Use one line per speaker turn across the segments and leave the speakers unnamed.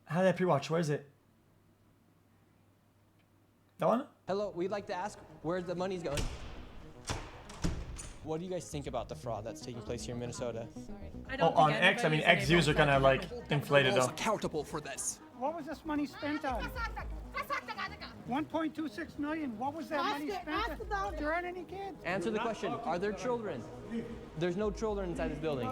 How did I pre-watch? Where is it? That one?
Hello, we'd like to ask where the money's going. What do you guys think about the fraud that's taking place here in Minnesota?
Oh, on X? I mean, X views are kind of like inflated though.
Accountable for this.
What was this money spent on? 1.26 million. What was that money spent on? There aren't any kids.
Answer the question. Are there children? There's no children inside this building.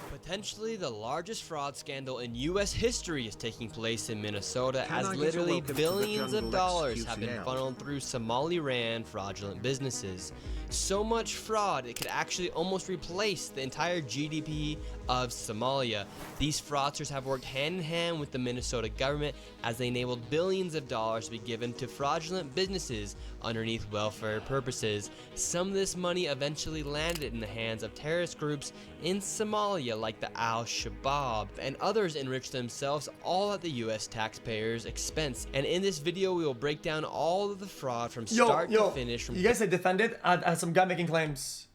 Potentially the largest fraud scandal in U.S. history is taking place in Minnesota as literally billions of dollars have been funneled through Somali-ran fraudulent businesses. So much fraud, it could actually almost replace the entire GDP of Somalia. These fraudsters have worked hand in hand with the Minnesota government as they enabled billions of dollars to be given to fraudulent businesses underneath welfare purposes. Some of this money eventually landed in the hands of terrorist groups in Somalia like the Al-Shabaab, and others enriched themselves all at the US taxpayers' expense. And in this video we will break down all of the fraud from start to finish. From
you guys say defended as some guy making claims.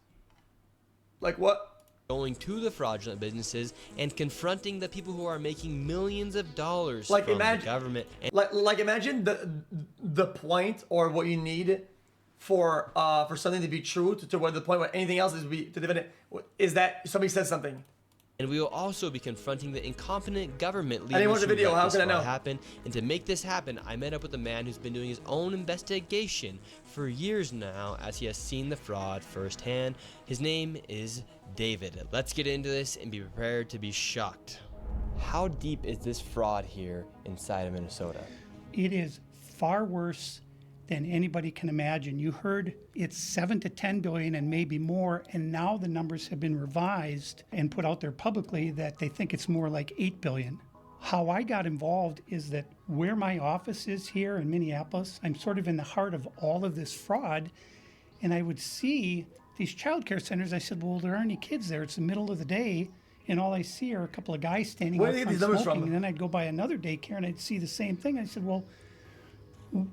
Like what?
Going to the fraudulent businesses and confronting the people who are making millions of dollars
like
from the government.
Like imagine the point or what you need for something to be true to where the point where anything else is to defend it is that somebody says something.
And we will also be confronting the incompetent government leaders
I didn't watch the video. How can I know?
Happen. And to make this happen, I met up with a man who's been doing his own investigation for years now, as he has seen the fraud firsthand. His name is David. Let's get into this and be prepared to be shocked. How deep is this fraud here inside of Minnesota?
It is far worse than anybody can imagine. You heard it's 7 to 10 billion and maybe more, and now the numbers have been revised and put out there publicly that they think it's more like 8 billion. How I got involved is that where my office is here in Minneapolis, I'm sort of in the heart of all of this fraud, and I would see these child care centers. I said, well, there aren't any kids there. It's the middle of the day, and all I see are a couple of guys standing out front smoking, and then I'd go by another daycare and I'd see the same thing. I said, well,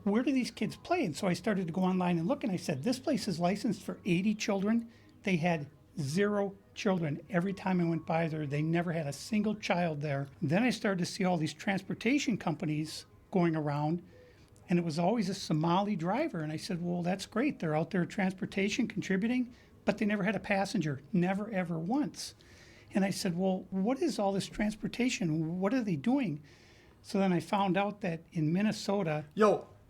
where do these kids play? And so I started to go online and look, and I said, this place is licensed for 80 children. They had 0 children. Every time I went by there, they never had a single child there. Then I started to see all these transportation companies going around, and it was always a Somali driver. And I said, well, that's great. They're out there transportation, contributing, but they never had a passenger, never, ever once. And I said, well, what is all this transportation? What are they doing? So then I found out that in Minnesota,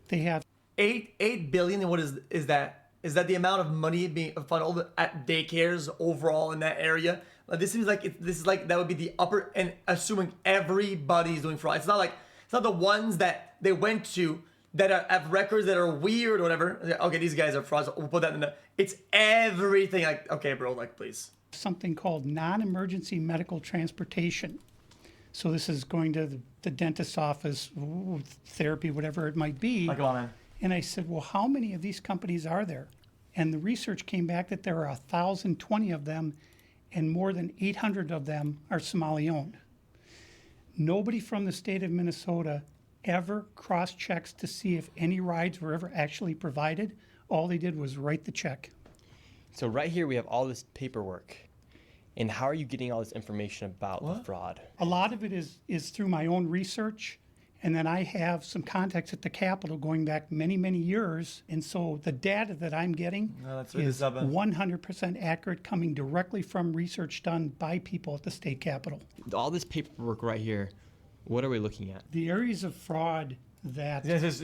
they have
8 billion. And what is that? Is that the amount of money being funneled at daycares overall in that area? Like, this seems like this is like that would be the upper, and assuming everybody's doing fraud. It's not the ones that they went to that have records that are weird or whatever. Okay, these guys are frauds. We'll put that in the. It's everything. Like, okay, bro, like, please.
Something called non-emergency medical transportation. So this is going to the dentist's office, therapy, whatever it might be.
Like, come on, man.
And I said, well, how many of these companies are there? And the research came back that there are 1,020 of them, and more than 800 of them are Somali-owned. Nobody from the state of Minnesota ever cross-checks to see if any rides were ever actually provided. All they did was write the check.
So right here we have all this paperwork. And how are you getting all this information about the fraud?
A lot of it is through my own research. And then I have some contacts at the Capitol going back many, many years. And so the data that I'm getting is 100% accurate, coming directly from research done by people at the state Capitol.
All this paperwork right here, what are we looking at?
The areas of fraud that...
There's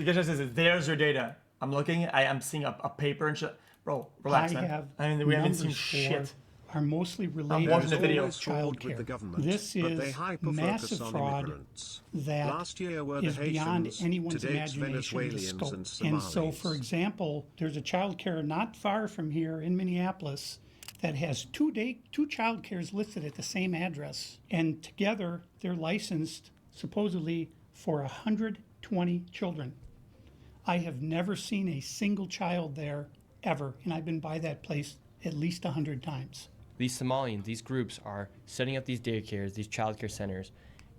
your data. I'm looking, I'm seeing a paper and shit. Bro, relax, man. We haven't seen shit.
Are mostly related to child care. This is massive fraud that is beyond anyone's imagination, the scope. And so, for example, there's a child care not far from here in Minneapolis that has two child cares listed at the same address. And together, they're licensed supposedly for 120 children. I have never seen a single child there ever, and I've been by that place at least 100 times.
These Somalians, these groups are setting up these daycares, these childcare centers,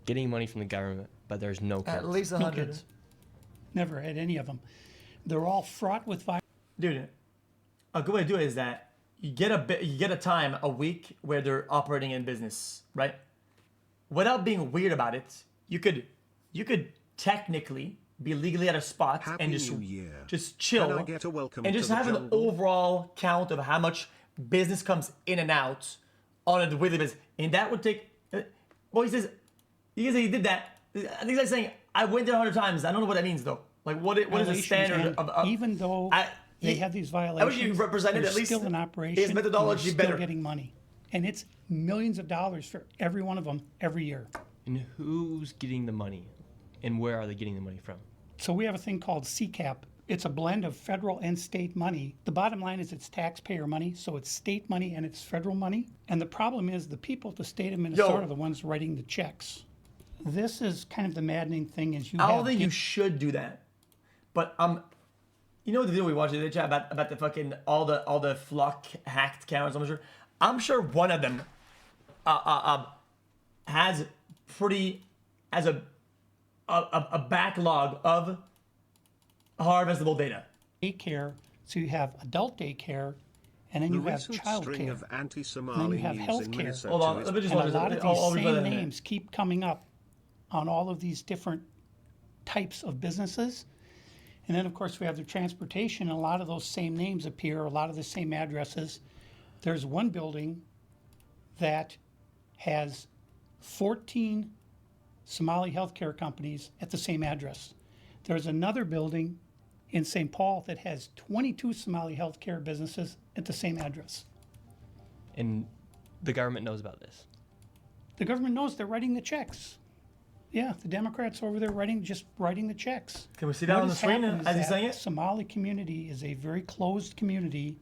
getting money from the government, but there's no kids.
At least 100.
No kids. Never had any of them. They're all fraught with violence.
Dude, a good way to do it is that you get a time, a week, where they're operating in business, right? Without being weird about it, you could you could technically be legally at a spot
Happy
and just
New Year.
just chill
Can I get a welcome
and
to
just
the
have an
jungle?
overall count of how much business comes in and out on a weekly basis, and that would take. Well, he says he did that. I think he's like saying I went there 100 times. I don't know what that means though. Like what is the
Violations,
standard
and
of
even though they have these
I
violations,
wish you represented
they're
at least
still in operation.
his
and they're
methodology
still
better.
getting money, and it's millions of dollars for every one of them every year.
And who's getting the money? And where are they getting the money from?
So we have a thing called CCAP. It's a blend of federal and state money. The bottom line is it's taxpayer money, so it's state money and it's federal money. And the problem is the people at the state of Minnesota are the ones writing the checks. This is kind of the maddening thing is
I don't think you should do that. But you know the video we watched the chat about the fucking all the Flock hacked cameras. I'm sure one of them has a backlog of harvestable data.
daycare, so you have adult daycare, and then
The
you have
recent
child
string
care.
of
And then
anti-Somali
you have
news
health
in
care.
Minnesota
Hold on,
is
let me just
And
watch
a lot of
I'll
these
read
same
that.
names keep coming up on all of these different types of businesses. And then, of course, we have the transportation, and a lot of those same names appear, a lot of the same addresses. There's one building that has 14 Somali healthcare companies at the same address. There's another building in St. Paul that has 22 Somali healthcare businesses at the same address.
And the government knows about this.
The government knows they're writing the checks. Yeah, the Democrats over there just writing the checks.
Can we see that
What
on the
has
screen
happened is
as he's
that
saying it?
Somali community is a very closed community.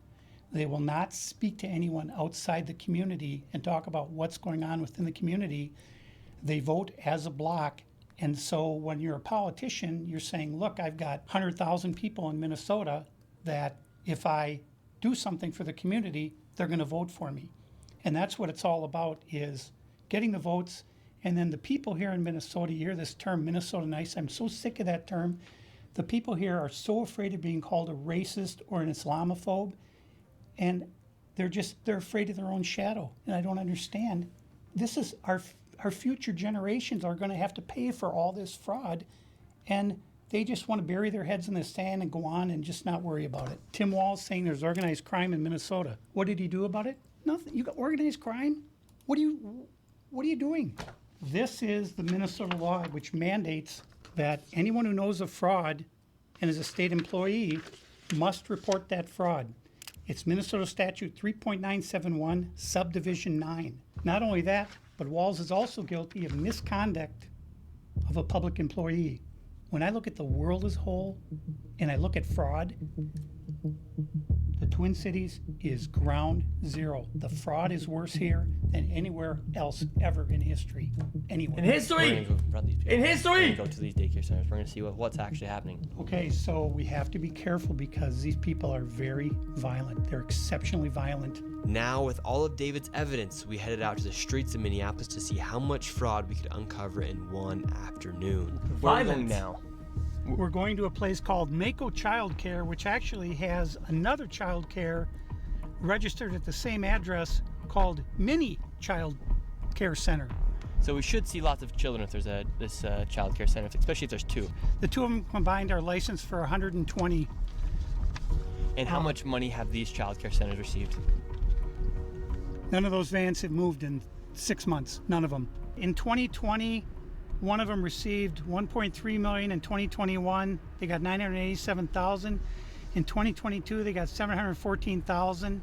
They will not speak to anyone outside the community and talk about what's going on within the community. They vote as a block. And so when you're a politician, you're saying, look, I've got 100,000 people in Minnesota that if I do something for the community, they're going to vote for me. And that's what it's all about, is getting the votes. And then the people here in Minnesota, you hear this term, Minnesota nice. I'm so sick of that term. The people here are so afraid of being called a racist or an Islamophobe. And they're afraid of their own shadow. And I don't understand. This is our future generations are going to have to pay for all this fraud. And they just want to bury their heads in the sand and go on and just not worry about it. Tim Walz saying there's organized crime in Minnesota. What did he do about it? Nothing. You got organized crime? What are you doing? This is the Minnesota law which mandates that anyone who knows of fraud and is a state employee must report that fraud. It's Minnesota Statute 3.971, Subdivision 9. Not only that, but Walz is also guilty of misconduct of a public employee. When I look at the world as a whole and I look at fraud, the Twin Cities is ground zero. The fraud is worse here than anywhere else ever in history. Anywhere.
In
We're
history!
gonna go confront these people.
In
We're
history!
gonna go to these daycare centers. We're gonna see what's actually happening.
Okay, so we have to be careful because these people are very violent. They're exceptionally violent.
Now, with all of David's evidence, we headed out to the streets of Minneapolis to see how much fraud we could uncover in one afternoon. Where are we going
Violence.
now?
We're going to a place called Mako Child Care, which actually has another child care registered at the same address called Mini Child Care Center.
So we should see lots of children if there's this child care center, especially if there's two.
The two of them combined are licensed for 120.
And how much money have these child care centers received?
None of those vans have moved in 6 months. None of them. In 2020, one of them received 1.3 million. In 2021, they got 987,000. In 2022, they got 714,000.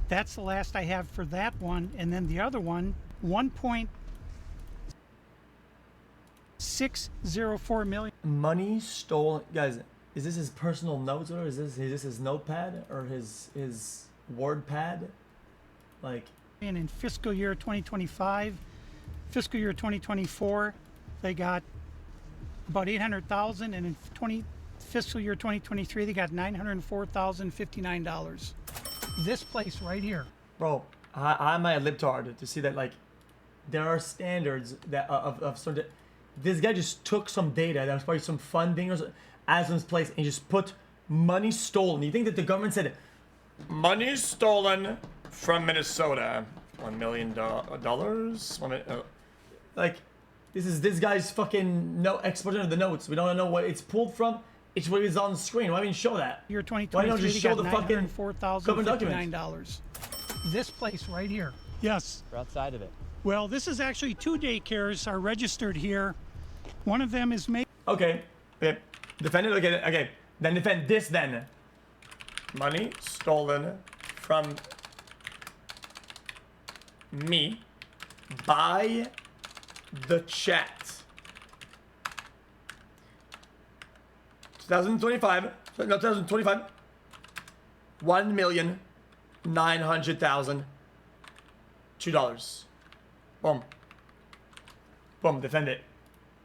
That's the last I have for that one. And then the other one, 1.604 million.
Money stolen, guys. Is this his personal notes, or is this his notepad or his word pad? Like,
And in fiscal year 2025, fiscal year 2024, they got about 800,000, and in fiscal year 2023, they got $904,059. This place right here.
bro, I'm a libtard to see that, like, there are standards that of certain. This guy just took some data that was probably some funding or as in place and just put money stolen. You think that the government said money stolen from Minnesota, $1 million, like, This is this guy's fucking exporting of the notes. We don't know what it's pulled from. It's what is on the screen. Why don't you show that?
Year
Why
2023,
don't you just show the fucking
$904,059. This place right here. Yes.
We're outside of it.
Well, this is actually 2 daycares are registered here. One of them is made.
Okay. Okay. Defend it. Okay. Okay. Then defend this then. Money stolen from me by the chat. 2025. No, 2025. 1,900,000. $2. Boom. Boom. Defend it.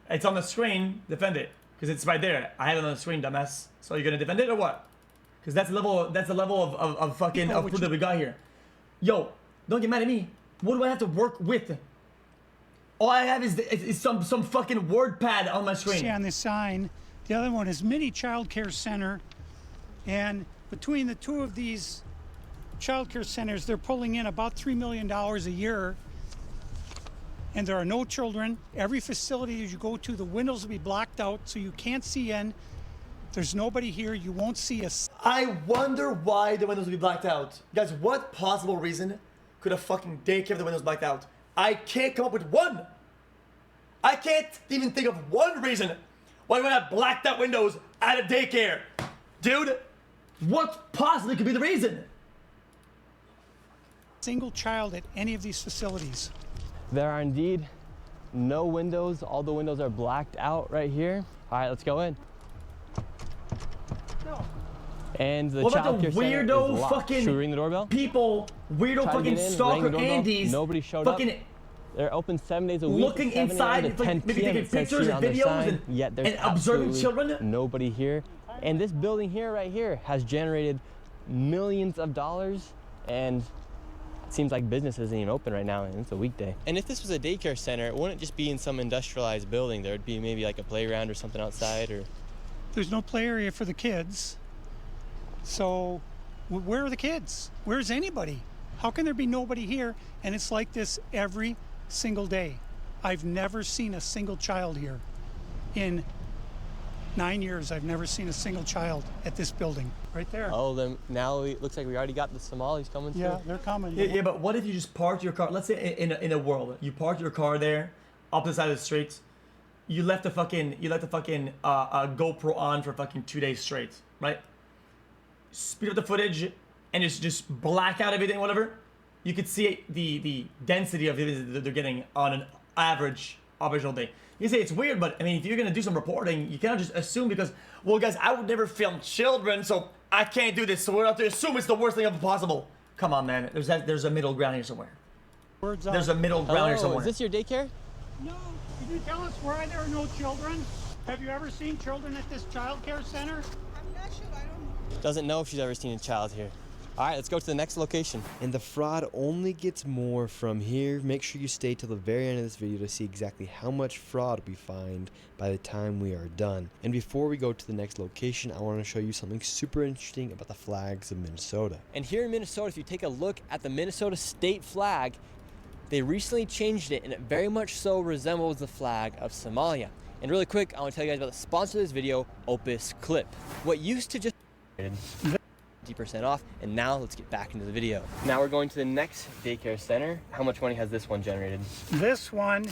It's on the screen. Defend it, because it's right there. I had it on the screen, dumbass. So you're gonna defend it or what? Because that's the level. That's the level of fucking of proof that we got here. Yo, don't get mad at me. What do I have to work with? All I have is some fucking word pad on my screen.
See on this sign. The other one is Mini Child Care Center, and between the two of these child care centers, they're pulling in about $3 million a year. And there are no children. Every facility as you go to, the windows will be blocked out so you can't see in. There's nobody here. You won't see us.
I wonder why the windows would be blacked out. Guys, what possible reason could a fucking daycare have the windows blacked out? I can't come up with one. I can't even think of one reason why we have blacked out windows at a daycare. Dude, what possibly could be the reason?
Single child at any of these facilities.
There are indeed no windows. All the windows are blacked out right here. All right, let's go in.
No.
And the
What about
child
the
care center is
weirdo
locked.
fucking
Should we ring the doorbell?
people, weirdo
Try to
fucking
get in, ring
stalker
the doorbell.
Andes,
Nobody showed
fucking
up. They're open 7 days a week.
looking
7 a.m.
inside,
to 10
maybe
p.m.
taking
It says
pictures
here
and
on their
videos
sign, yet there's
and observing
absolutely
children.
nobody here. And this building here, right here, has generated millions of dollars, and it seems like business isn't even open right now, and it's a weekday. And if this was a daycare center, it wouldn't just be in some industrialized building. There would be maybe like a playground or something outside, or...
There's no play area for the kids. So where are the kids? Where's anybody? How can there be nobody here? And it's like this every single day. I've never seen a single child here. In 9 years, I've never seen a single child at this building. Right there.
Oh, then now it looks like we already got the Somalis coming through.
Yeah, they're coming.
Yeah, but what if you just parked your car? Let's say in a world, you parked your car there, up the side of the street. You left the fucking GoPro on for fucking 2 days straight, right? Speed up the footage and just black out everything, whatever. You could see the density of it that they're getting on an average operational day. You say it's weird, but I mean, if you're gonna do some reporting, you cannot just assume because, well, guys, I would never film children, so I can't do this. So we're have to assume it's the worst thing ever possible. Come on, man. There's a middle ground here somewhere.
Words out.
There's a middle ground here somewhere.
Is this your daycare?
No. Can you tell us why there are no children? Have you ever seen children at this child care center?
I'm not sure. I don't know.
Doesn't know if she's ever seen a child here. All right, let's go to the next location.
And the fraud only gets more from here. Make sure you stay till the very end of this video to see exactly how much fraud we find by the time we are done. And before we go to the next location, I want to show you something super interesting about the flags of Minnesota.
And here in Minnesota, if you take a look at the Minnesota state flag, they recently changed it, and it very much so resembles the flag of Somalia. And really quick, I want to tell you guys about the sponsor of this video, Opus Clip. What used to just 50% off, and now let's get back into the video. Now we're going to the next daycare center. How much money has this one generated?
This one,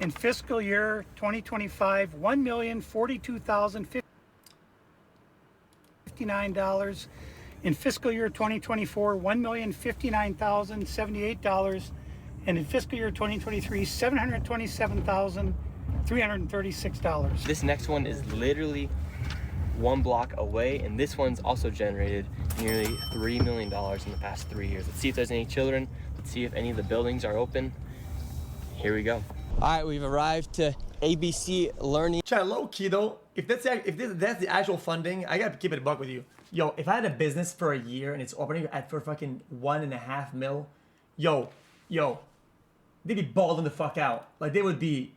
in fiscal year 2025, $1,042,059. In fiscal year 2024, $1,059,078. And in fiscal year 2023, $727,336.
This next one is literally one block away, and this one's also generated nearly $3 million in the past 3 years. Let's see if there's any children. Let's see if any of the buildings are open. Here we go. All right, we've arrived to ABC Learning.
Chat, low key though, if that's the actual funding, I gotta keep it a buck with you. Yo, if I had a business for a year and it's opening for fucking 1.5 mil, yo, they'd be balling the fuck out. Like they would be,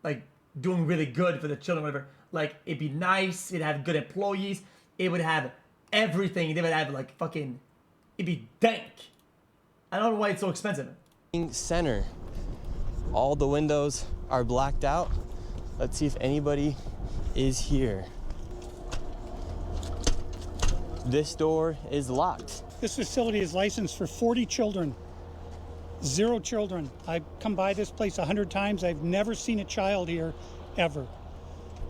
like, doing really good for the children, whatever. Like it'd be nice. It'd have good employees. It would have everything. They would have like fucking. It'd be dank. I don't know why it's so expensive.
Center. All the windows are blacked out. Let's see if anybody is here. This door is locked.
This facility is licensed for 40 children. 0 children. I've come by this place 100 times. I've never seen a child here, ever.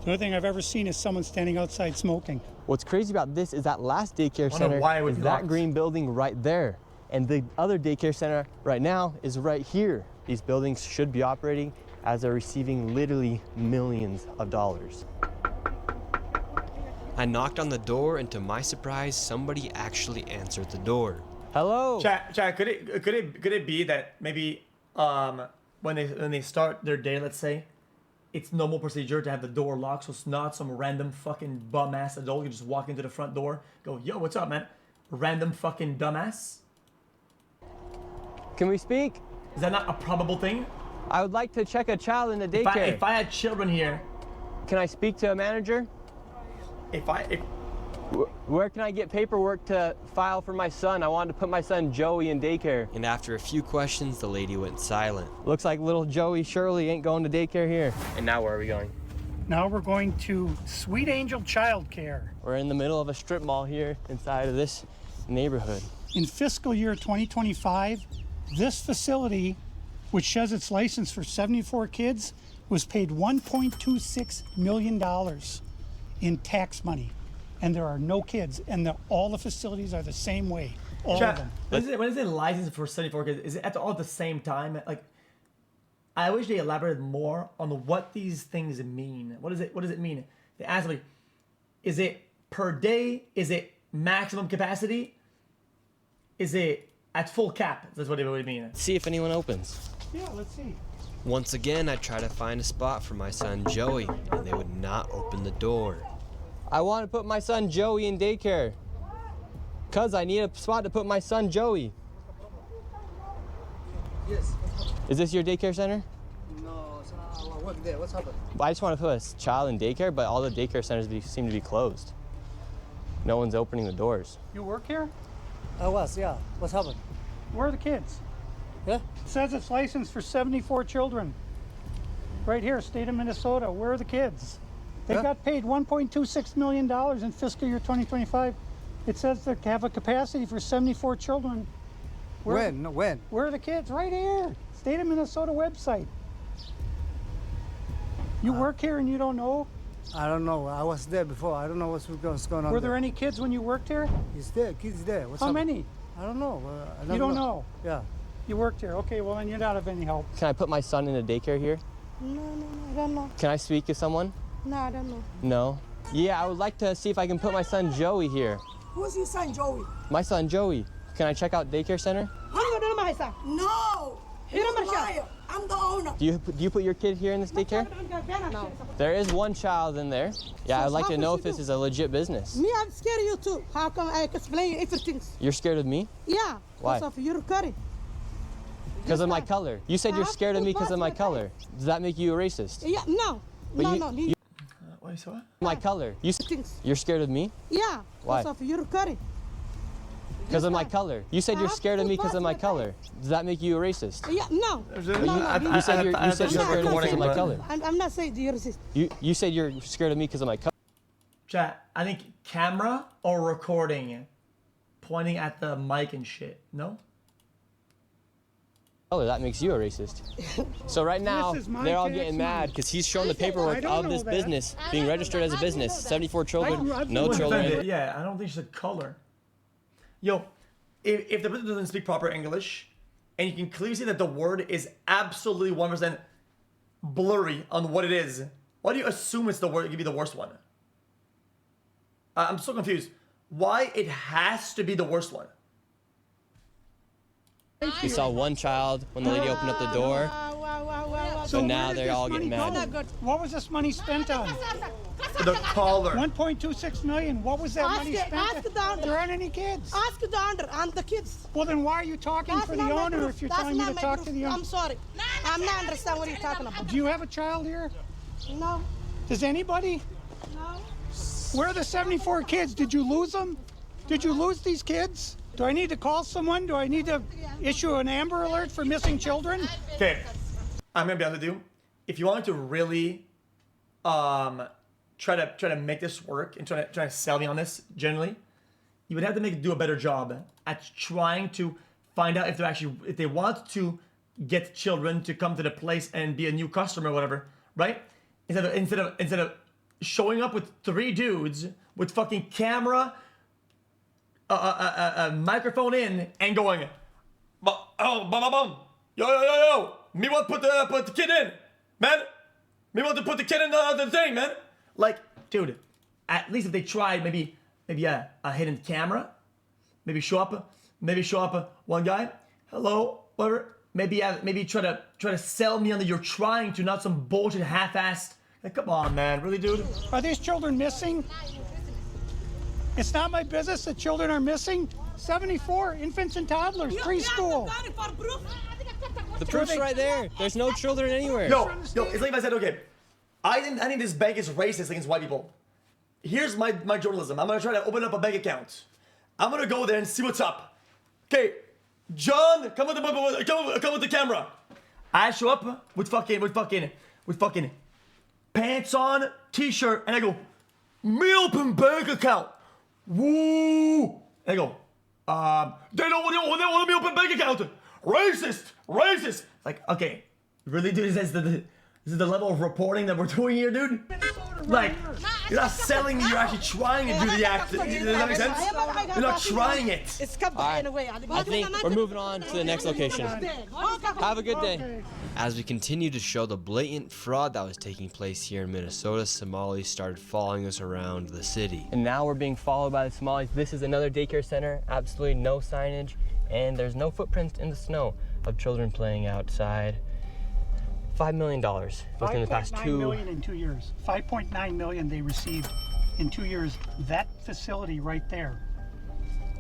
The only thing I've ever seen is someone standing outside smoking.
What's crazy about this is that last daycare
Wonder
center
why it would
is
be
that
locked.
green building right there. And the other daycare center right now is right here. These buildings should be operating as they're receiving literally millions of dollars. I knocked on the door, and to my surprise, somebody actually answered the door. Hello?
Chat, could it be that maybe when they start their day, let's say, it's normal procedure to have the door locked, so it's not some random fucking bum ass adult. You just walk into the front door, go, yo, what's up, man? Random fucking dumbass.
Can we speak?
Is that not a probable thing?
I would like to check a child in the daycare.
If I had children here,
Can I speak to a manager? Where can I get paperwork to file for my son? I wanted to put my son Joey in daycare. And after a few questions, the lady went silent. Looks like little Joey Shirley ain't going to daycare here. And now where are we going?
Now we're going to Sweet Angel Childcare.
We're in the middle of a strip mall here inside of this neighborhood.
In fiscal year 2025, this facility, which says it's licensed for 74 kids, was paid $1.26 million in tax money. And there are no kids, and all the facilities are the same way, all of them.
When is it licensed for 74 kids? Is it all at the same time? Like, I wish they elaborated more on what these things mean. What does it mean? They ask me, is it per day? Is it maximum capacity? Is it at full cap? That's what it would mean.
See if anyone opens.
Yeah, let's see.
Once again, I try to find a spot for my son Joey, and they would not open the door. I want to put my son Joey in daycare. Cuz I need a spot to put my son Joey.
Yes.
Is this your daycare center?
No, I work there. What's happened?
I just want to put a child in daycare, but all the daycare centers seem to be closed. No one's opening the doors.
You work here?
I was, yeah. What's happened?
Where are the kids?
Yeah?
It says it's licensed for 74 children. Right here, state of Minnesota. Where are the kids? They
Yeah.
got paid $1.26 million in fiscal year 2025. It says they have a capacity for 74 children.
When? No, when?
Where are the kids? Right here. State of Minnesota website. You work here and you don't know?
I don't know. I was there before. I don't know what's going on.
Were there any kids when you worked here?
He's there. Kids there. What's
How
happened?
many?
I don't know.
You don't know?
Yeah.
You worked here. Okay, well then you're not of any help.
Can I put my son in a daycare here?
No, I don't know.
Can I speak to someone?
No, I don't know.
No? Yeah, I would like to see if I can put my son Joey here.
Who's your son, Joey?
My son Joey. Can I check out daycare center?
No! You're a liar. I'm the owner.
Do you put your kid here in this daycare?
No.
There is one child in there. Yeah, I'd like to know if this is a legit business.
Me, I'm scared of you too. How come I explain you everything?
You're scared of me?
Yeah.
Why?
Because of your curry.
Because of my color. You said you're
I
scared of
have
me
to
because of my
pass my
color. Does that make you a racist?
Yeah, no.
But
no,
you-
no.
you-
Wait, so what?
My color.
Things.
You're scared of me?
Yeah.
Why?
Because of your curry.
Because of my color. You said
I
you're
have
scared of
to
me because
pass
of my
my
color. Does that make you a racist?
Yeah, no.
You said you're scared of me because of my color.
I'm not saying you're racist.
You said you're scared of me because of my color.
Chat, I think camera or recording, pointing at the mic and shit. No?
That makes you a racist. So right now,
This is my
they're all
tax
getting
money.
mad because he's showing the paperwork
I don't
of
know
this
that.
business being registered as a business. 74 children, no
Defend
children.
it. Yeah, I don't think she's a color. Yo, if the person doesn't speak proper English, and you can clearly see that the word is absolutely 1% blurry on what it is, why do you assume it's the word? It could be the worst one. I'm so confused. Why it has to be the worst one?
We saw one child when the lady opened up the door,
So
but now
where did
they're
this
all getting
money
mad.
go? What was this money spent on?
The collar.
1.26 million. What was that money spent
ask
on?
the owner.
There aren't any kids.
Ask the owner and the kids.
Well, then why are you talking
That's
for
not
the
my
owner
group.
if you're
That's
telling me
not
to
my
talk
group.
to the owner?
I'm sorry. I'm not understand what you're talking about.
Do you have a child here?
No.
Does anybody?
No.
Where are the 74 kids? Did you lose them? Did you lose these kids? Do I need to call someone? Do I need to issue an Amber Alert for missing children?
Okay. I'm gonna be honest with you. If you wanted to really, try to make this work and try to sell me on this, generally, you would have to do a better job at trying to find out if they want to get children to come to the place and be a new customer or whatever, right? Instead of showing up with 3 dudes with fucking camera, a microphone in, and going, yo, me want to put the kid in, man. Me want to put the kid in the thing, man. Like, dude, at least if they tried maybe a hidden camera, maybe show up one guy, hello, whatever. Maybe try to sell me on that you're trying to, not some bullshit half-assed. Like, come on, man, really, dude?
Are these children missing? It's not my business that children are missing. 74 infants and toddlers, preschool.
The proof's right there. There's no children anywhere.
Yo, it's like if I said, okay, I think this bank is racist against white people. Here's my journalism. I'm gonna try to open up a bank account. I'm gonna go there and see what's up. Okay, John, come with the camera. I show up with fucking pants on, t-shirt, and I go, me open bank account. Woo! And I go, they don't want me open bank account. Racist. Like, okay, really, dude? This is the level of reporting that we're doing here, dude. Like, you're not selling me. You're actually trying to do the act. Does that make sense? You're not trying it.
I think we're moving on to the next location. Have a good day.
As we continue to show the blatant fraud that was taking place here in Minnesota, Somalis started following us around the city.
And now we're being followed by the Somalis. This is another daycare center. Absolutely no signage, and there's no footprints in the snow of children playing outside. $5 million within the past
5.9 million in 2 years. 5.9 million they received in 2 years. That facility right there.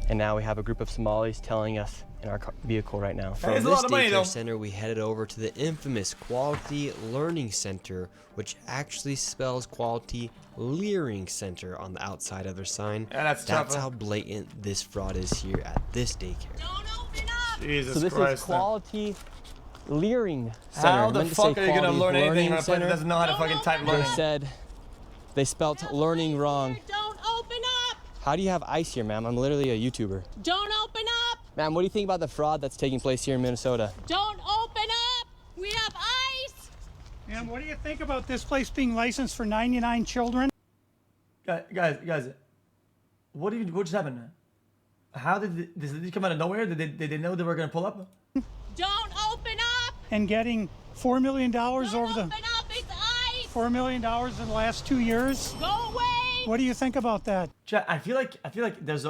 And now we have a group of Somalis telling us in our vehicle right now.
From this daycare center, we headed over to the infamous Quality Learning Center, which actually spells Quality Leering Center on the outside of their sign.
Yeah, that's
how blatant this fraud is here at this daycare.
Don't open up!
Jesus
So this
Christ.
is Quality Leering Center.
How the fuck are you gonna learn anything when a person doesn't know how to fucking type
They
learning?
said they spelt learning wrong.
Don't open up!
How do you have ice here, ma'am? I'm literally a YouTuber.
Don't open up!
Ma'am, what do you think about the fraud that's taking place here in Minnesota?
Don't open up! We have ice!
And what do you think about this place being licensed for 99 children?
Guys, what just happened? How did this come out of nowhere? Did they know they were gonna pull up?
Don't open up!
And getting $4 million
Don't
over the
open up! It's ice!
$4 million in the last 2 years.
Go away!
What do you think about that?
Chat, I feel like there's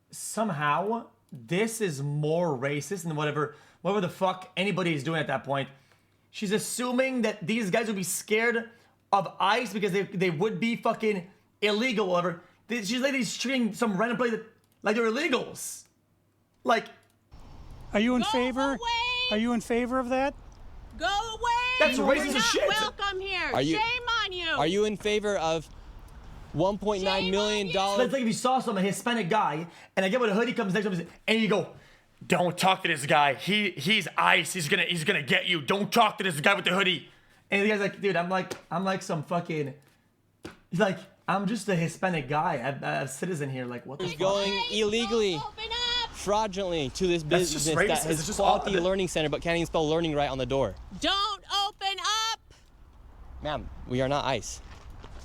somehow this is more racist than whatever the fuck anybody is doing at that point. She's assuming that these guys would be scared of ICE because they would be fucking illegal or whatever. She's like treating some random place like they're illegals. Like,
Are you in
Go
favor?
away!
Are you in favor of that?
Go away!
That's
You're
racist as
not
shit.
welcome here.
Are you-
Shame on you!
Are you in favor of $1.9
Shame
million?
on you.
so it's like if you saw some Hispanic guy and I get with a hoodie comes next to him and you go, "Don't talk to this guy. He's ICE. He's gonna get you. Don't talk to this guy with the hoodie." And the guy's like, "Dude, I'm like some fucking." He's like, "I'm just a Hispanic guy, a citizen here. Like, what the
He's
fuck?"
going
Hey,
illegally,
don't open up!
fraudulently to this
That's just
business
racist.
that
It's
is
just
Quality
all-
Learning Center, but can't even spell learning right on the door.
Don't open up!
Ma'am, we are not ICE.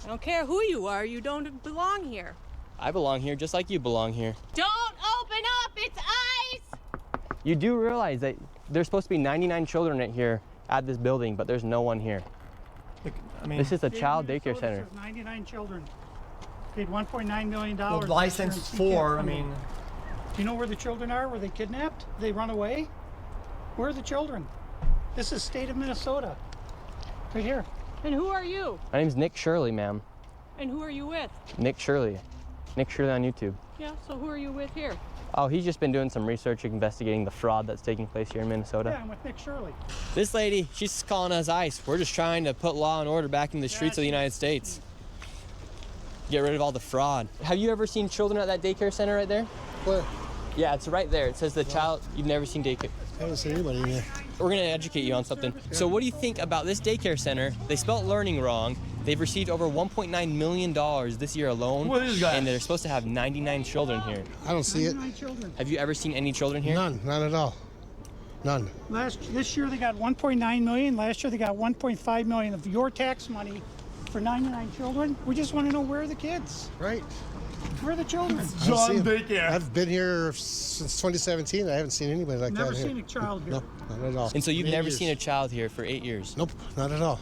I don't care who you are, you don't belong here.
I belong here just like you belong here.
Don't open up! It's ice!
You do realize that there's supposed to be 99 children in here at this building, but the's no one here.
Like, I mean,
This is a
State of
child
Minnesota
daycare center.
says 99 children. Paid $1.9 million.
well,
for
licensed
insurance
for. I
ticket.
mean,
Do you know where the children are? Were they kidnapped? They run away? Where are the children? This is state of Minnesota. Right here.
And who are you?
My name's Nick Shirley, ma'am.
And who are you with?
Nick Shirley. Nick Shirley on YouTube.
Yeah, so who are you with here?
Oh, he's just been doing some research investigating the fraud that's taking place here in Minnesota.
Yeah, I'm with Nick Shirley.
This lady, she's calling us ICE. We're just trying to put law and order back in the streets of the United States. Get rid of all the fraud. Have you ever seen children at that daycare center right there?
Where?
Yeah, it's right there. It says the child, you've never seen daycare.
I haven't seen anybody in here.
We're gonna educate you on something. So what do you think about this daycare center? They spelt learning wrong. They've received over $1.9 million this year alone.
What is this guy?
And they're supposed to have 99 children here.
I don't see it.
99 children.
Have you ever seen any children here?
None at all. None.
This year they got 1.9 million. Last year they got 1.5 million of your tax money for 99 children. We just want to know where are the kids?
Right.
Where are the children?
I don't
John
see 'em.
Daycare.
I've been here since 2017. I haven't seen anybody like
Never
that here.
seen a child here.
No, not at all.
And so you've
8
never
years.
seen a child here for 8 years.
Nope, not at all.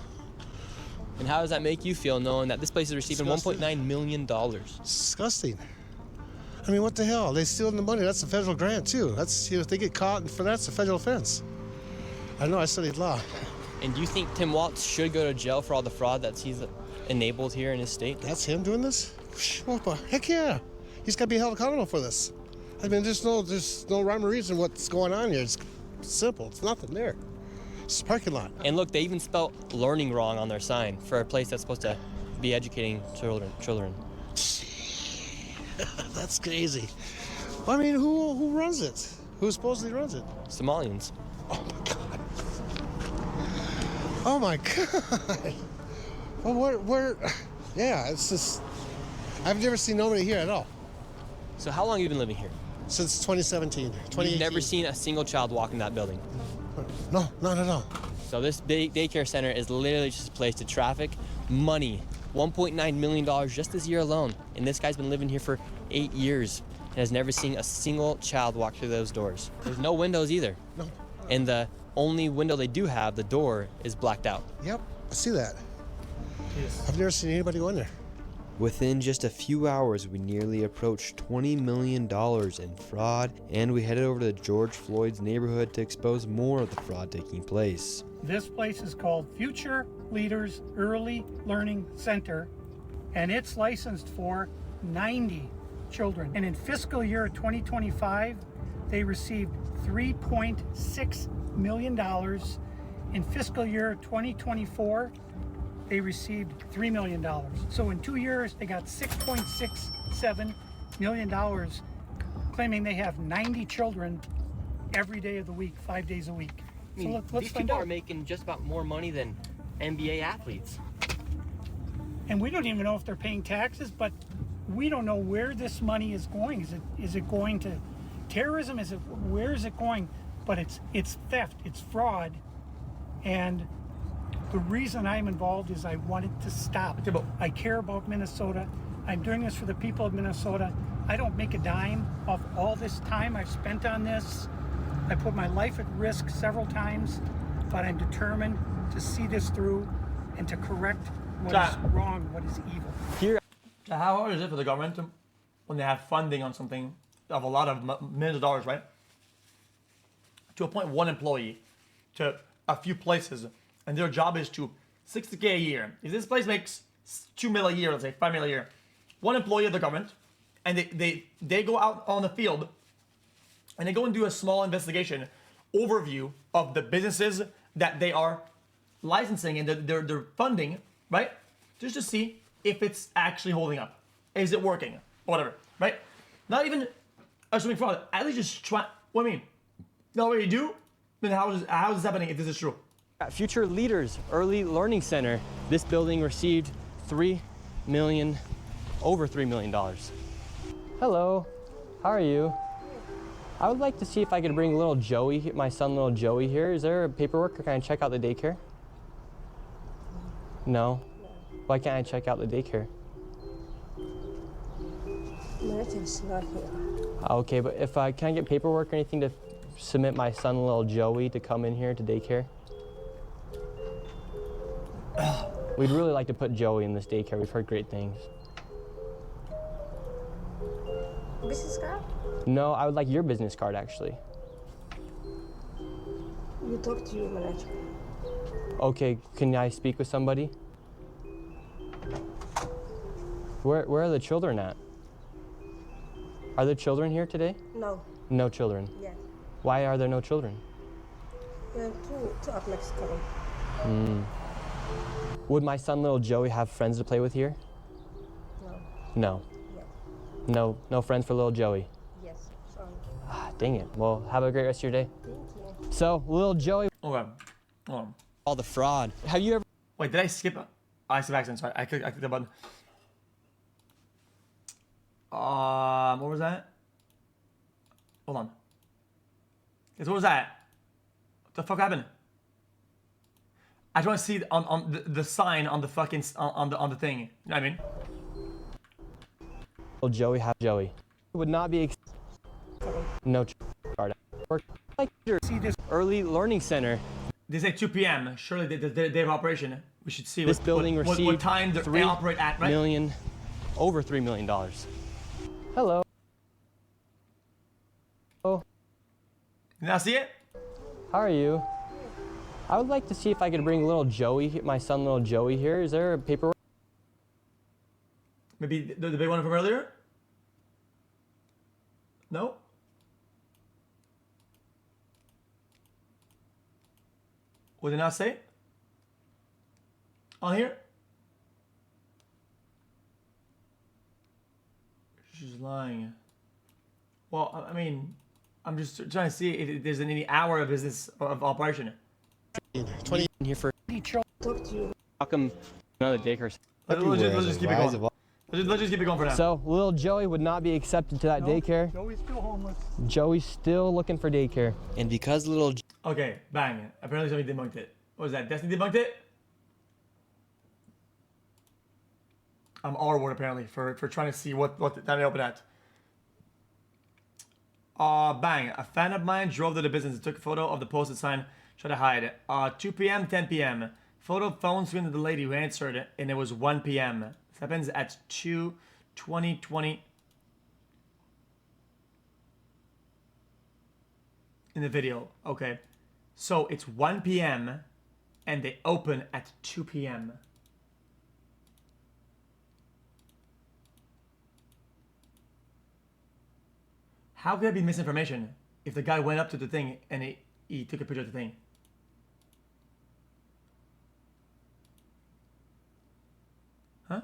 And how does that make you feel knowing that this place is receiving
Disgusting.
$1.9 million?
It's disgusting. I mean, what the hell? They stealing the money. That's a federal grant too. That's, if they get caught for that's a federal offense. I know. I studied law.
And do you think Tim Walz should go to jail for all the fraud that he's enabled here in his state?
That's him doing this? Well, heck yeah. He's got to be held accountable for this. I mean, there's no rhyme or reason what's going on here. It's simple. It's nothing there. It's a parking lot.
And look, they even spelled learning wrong on their sign for a place that's supposed to be educating children.
That's crazy. I mean, who runs it? Who supposedly runs it?
Somalians.
Oh my God. Well, where? Yeah, it's just. I've never seen nobody here at all
So how long have you been living here?
since 2017. 2018.
You've never seen a single child walk in that building.
No, not at all.
So this daycare center is literally just a place to traffic money. $1.9 million just this year alone. And this guy's been living here for 8 years and has never seen a single child walk through those doors. There's no windows either.
No.
And the only window they do have, the door, is blacked out.
Yep, I see that. I've never seen anybody go in there.
Within just a few hours, we nearly approached $20 million in fraud, and we headed over to George Floyd's neighborhood to expose more of the fraud taking place.
This place is called Future Leaders Early Learning Center, and it's licensed for 90 children. And in fiscal year 2025, they received $3.6 million. In fiscal year 2024, they received $3 million. So in 2 years, they got $6.67 million, claiming they have 90 children every day of the week, 5 days a week. So let's
these
find
people
out.
are making just about more money than NBA athletes.
And we don't even know if they're paying taxes, but we don't know where this money is going. Is it going to terrorism? Where is it going? But it's theft, it's fraud, and the reason I'm involved is I want it to stop. I care about Minnesota. I'm doing this for the people of Minnesota. I don't make a dime off all this time I've spent on this. I put my life at risk several times, but I'm determined to see this through and to correct what is wrong, what is evil.
Here,
How hard is it for the government when they have funding on something of a lot of millions of dollars, right? To appoint one employee to a few places, and their job is to $60K a year. If this place makes $2 million a year, let's say $5 million a year, one employee of the government, and they go out on the field, and they go and do a small investigation overview of the businesses that they are licensing and they're funding, right? Just to see if it's actually holding up. Is it working? Whatever, right? Not even assuming fraud. At least just try. What do you mean? No, what you do? Then how is this happening if this is true?
at Future Leaders Early Learning Center, this building received over $3 million. Hello, how are you? I would like to see if I could bring little Joey, my son little Joey here. Is there paperwork or can I check out the daycare? No? Why can't I check out the daycare?
Martin's not here.
Okay, but if can I get paperwork or anything to submit my son little Joey to come in here to daycare? We'd really like to put Joey in this daycare. We've heard great things.
Business card?
No, I would like your business card actually.
You talk to your manager.
Okay, can I speak with somebody? Where are the children at? Are there children here today?
No.
No children.
Yes.
Why are there no children?
Two of Mexico.
Would my son little Joey have friends to play with here?
No.
No.
Yes.
No friends for little Joey.
Yes. Sorry.
Ah, dang it. Well, have a great rest of your day.
Thank you.
So, little Joey,
Okay. Hold on.
all the fraud. Have you ever
Wait, did I skip? I skipped accident. Sorry, I clicked the button. What was that? Hold on. Guys, what was that? What the fuck happened? I just want to see on the sign on the fucking on the thing. You know what I mean?
little Joey have Joey? Would not be no card. Or like your early learning center.
They say 2 p.m. Surely they have operation. We should see
This building
what
received
time they operate at, right?
Over $3 million. Hello. Oh,
You now see it?
how are you? I would like to see if I could bring little Joey, my son, little Joey here. Is there a paperwork?
Maybe the big one from earlier? No? Would it not say it? On here? She's lying. Well, I mean, I'm just trying to see if there's any hour of business of operation.
20 in here for
Talk to you.
how come another daycare?
Let's just keep it going. Let's just keep it going for now.
So little Joey would not be accepted to that daycare.
Joey's still homeless.
Joey's still looking for daycare.
And because little
Okay, bang. Apparently somebody debunked it. What was that? Destiny debunked it? I'm R-word apparently for trying to see what time they open at. Bang. A fan of mine drove to the business and took a photo of the posted sign. Tried to hide it. 2 p.m., 10 p.m. Photo phone screen of the lady who answered, and it was 1 p.m. This happens at 2:20 in the video. Okay. So it's 1 p.m. and they open at 2 p.m. How could that be misinformation if the guy went up to the thing and he took a picture of the thing? Huh?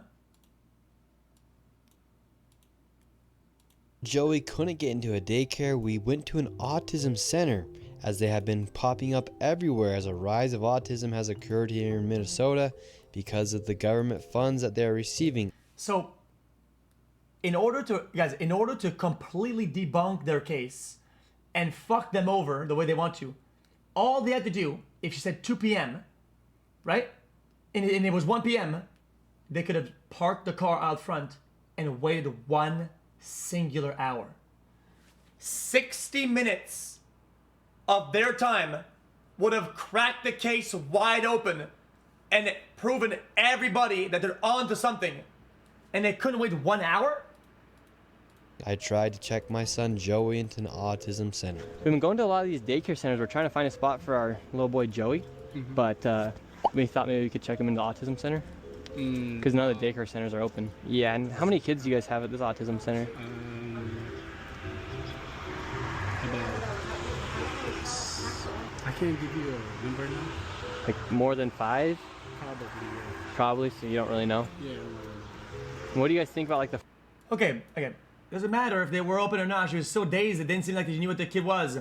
Joey couldn't get into a daycare, we went to an autism center, as they have been popping up everywhere as a rise of autism has occurred here in Minnesota because of the government funds that they're receiving.
So, in order to completely debunk their case and fuck them over the way they want to, all they had to do, if she said 2 p.m., right? And it was 1 p.m., they could have parked the car out front and waited 1 singular hour. 60 minutes of their time would have cracked the case wide open and proven everybody that they're on to something. And they couldn't wait 1 hour?
I tried to check my son Joey into an autism center.
We've been going to a lot of these daycare centers. We're trying to find a spot for our little boy Joey, but we thought maybe we could check him into the autism center because none of the daycare centers are open. Yeah, and how many kids do you guys have at this autism center?
I can't give you a number now.
Like more than 5?
Probably, yeah.
Probably, so you don't really know.
Yeah.
What do you guys think about like the
Okay, doesn't matter if they were open or not. She was so dazed it didn't seem like she knew what the kid was.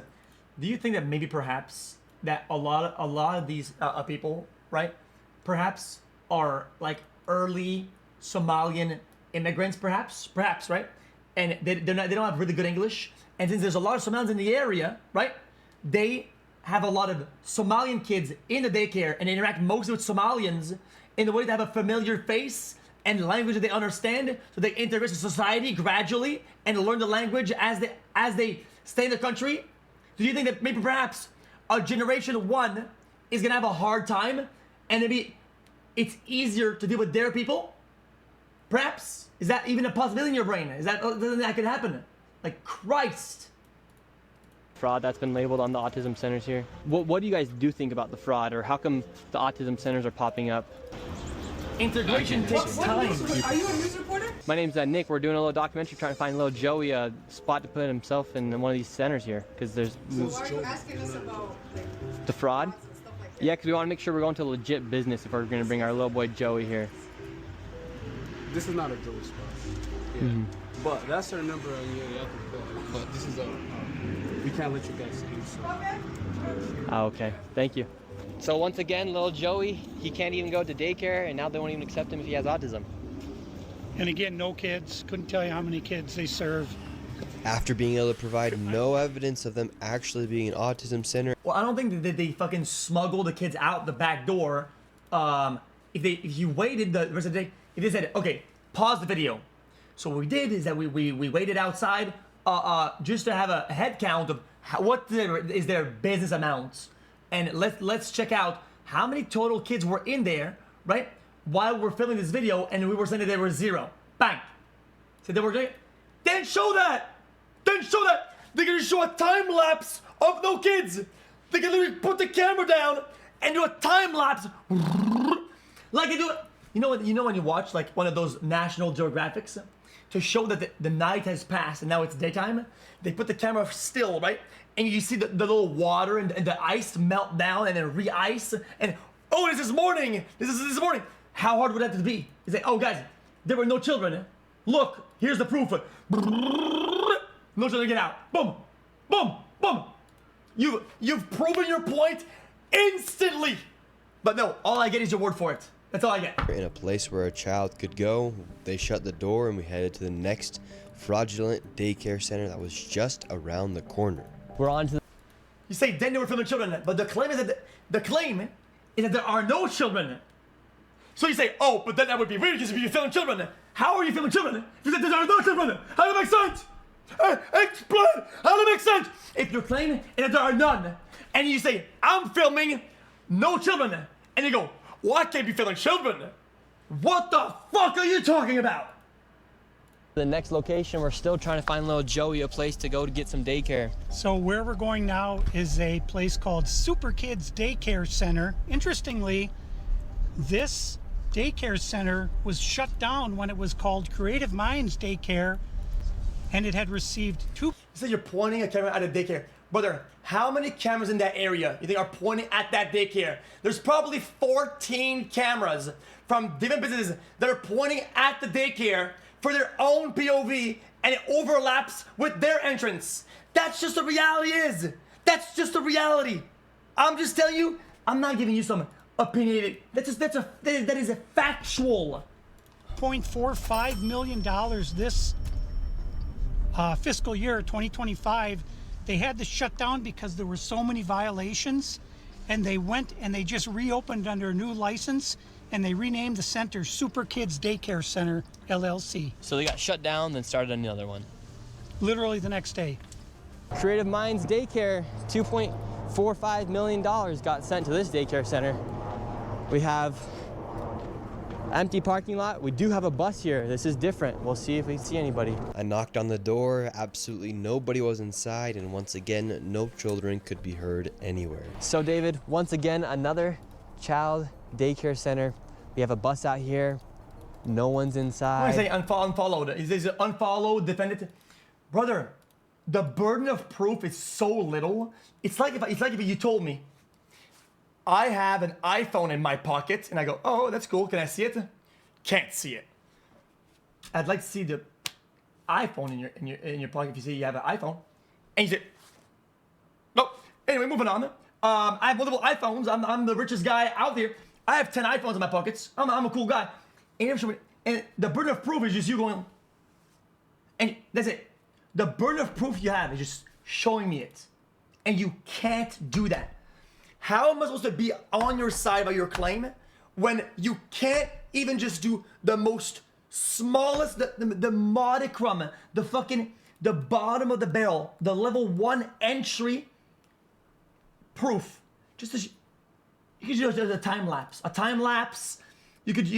Do you think that maybe perhaps that a lot of these people, right, perhaps are like early Somalian immigrants, perhaps, right, and they don't have really good English, and since there's a lot of Somalians in the area, right, they have a lot of Somalian kids in the daycare and they interact mostly with Somalians in the way they have a familiar face and language that they understand, so they integrate into society gradually and learn the language as they stay in the country. Do you think that maybe perhaps a generation 1 is gonna have a hard time, and maybe it's easier to deal with their people? Perhaps is that even a possibility in your brain? Is that something that could happen? Like Christ.
fraud that's been labeled on the autism centers here? What do you guys do think about the fraud, or how come the autism centers are popping up?
Integration takes time.
Are you a news reporter?
My name's Nick. We're doing a little documentary trying to find little Joey a spot to put himself in one of these centers here, because there's
So why are you asking us about like
the fraud.
frauds and stuff like that?
Yeah, because we want to make sure we're going to a legit business if we're going to bring our little boy Joey here.
This is not a Joey spot. Yeah. But that's our number, and yeah, you have to call. But this is a We can't let you guys in, so.
Oh, okay. Thank you. So once again, little Joey, he can't even go to daycare, and now they won't even accept him if he has autism.
And again, no kids. Couldn't tell you how many kids they serve.
After being able to provide no evidence of them actually being an autism center.
Well, I don't think that they fucking smuggle the kids out the back door. If you waited the rest of the day, if they said, okay, pause the video. So what we did is that we waited outside just to have a head count of what is their business amounts. And let's check out how many total kids were in there, right? While we're filming this video, and we were saying that there were 0. Bang. So they were doing. Didn't show that. Didn't show that. They're gonna show a time lapse of no kids. They can literally put the camera down and do a time lapse, like they do. You know when you watch like one of those National Geographics to show that the night has passed and now it's daytime. They put the camera still, right? And you see the little water and the ice melt down and then re-ice. And, oh, this is morning. This is morning. How hard would that have to be? You say, oh, guys, there were no children. Look, here's the proof. No children get out. Boom, boom, boom. You've proven your point instantly. But no, all I get is your word for it. That's all I get.
In a place where a child could go, they shut the door and we headed to the next fraudulent daycare center that was just around the corner.
We're on to the...
You say then they were filming children, but the claim is that there are no children. So you say, oh, but then that would be weird because if you're filming children, how are you filming children? If there are no children, how does that make sense? Explain. How does that make sense? If you're claiming that there are none, and you say I'm filming no children, and you go, well, I can't be filming children. What the fuck are you talking about?
The next location, we're still trying to find little Joey a place to go to get some daycare.
So where we're going now is a place called Super Kids Daycare Center. Interestingly, this daycare center was shut down when it was called Creative Minds Daycare, and it had received 2.
You said you're pointing a camera at a daycare. Brother, how many cameras in that area you think are pointing at that daycare? There's probably 14 cameras from different businesses that are pointing at the daycare for their own POV, and it overlaps with their entrance. That's just the reality is. That's just the reality. I'm just telling you, I'm not giving you some opinionated. That is a factual.
$0.45 million this fiscal year 2025. They had to shut down because there were so many violations, and they went and they just reopened under a new license, and they renamed the center Super Kids Daycare Center LLC.
So they got shut down, then started another one.
Literally the next day.
Creative Minds Daycare, $2.45 million got sent to this daycare center. We have empty parking lot. We do have a bus here. This is different. We'll see if we see anybody.
I knocked on the door, absolutely nobody was inside, and once again, no children could be heard anywhere.
So David, once again, another child daycare center. We have a bus out here. No one's inside.
When I say unfollowed, is this unfollowed, defended? Brother, the burden of proof is so little. It's like if you told me, I have an iPhone in my pocket, and I go, oh, that's cool. Can I see it? Can't see it. I'd like to see the iPhone in your pocket if you say you have an iPhone. And you say, nope. Anyway, moving on. I have multiple iPhones. I'm the richest guy out there. I have 10 iPhones in my pockets. I'm a cool guy. And the burden of proof is just you going, and that's it. The burden of proof you have is just showing me it. And you can't do that. How am I supposed to be on your side by your claim when you can't even just do the most smallest, the modicum, the bottom of the barrel, the level 1 entry proof? You could do a time lapse. A time lapse. You could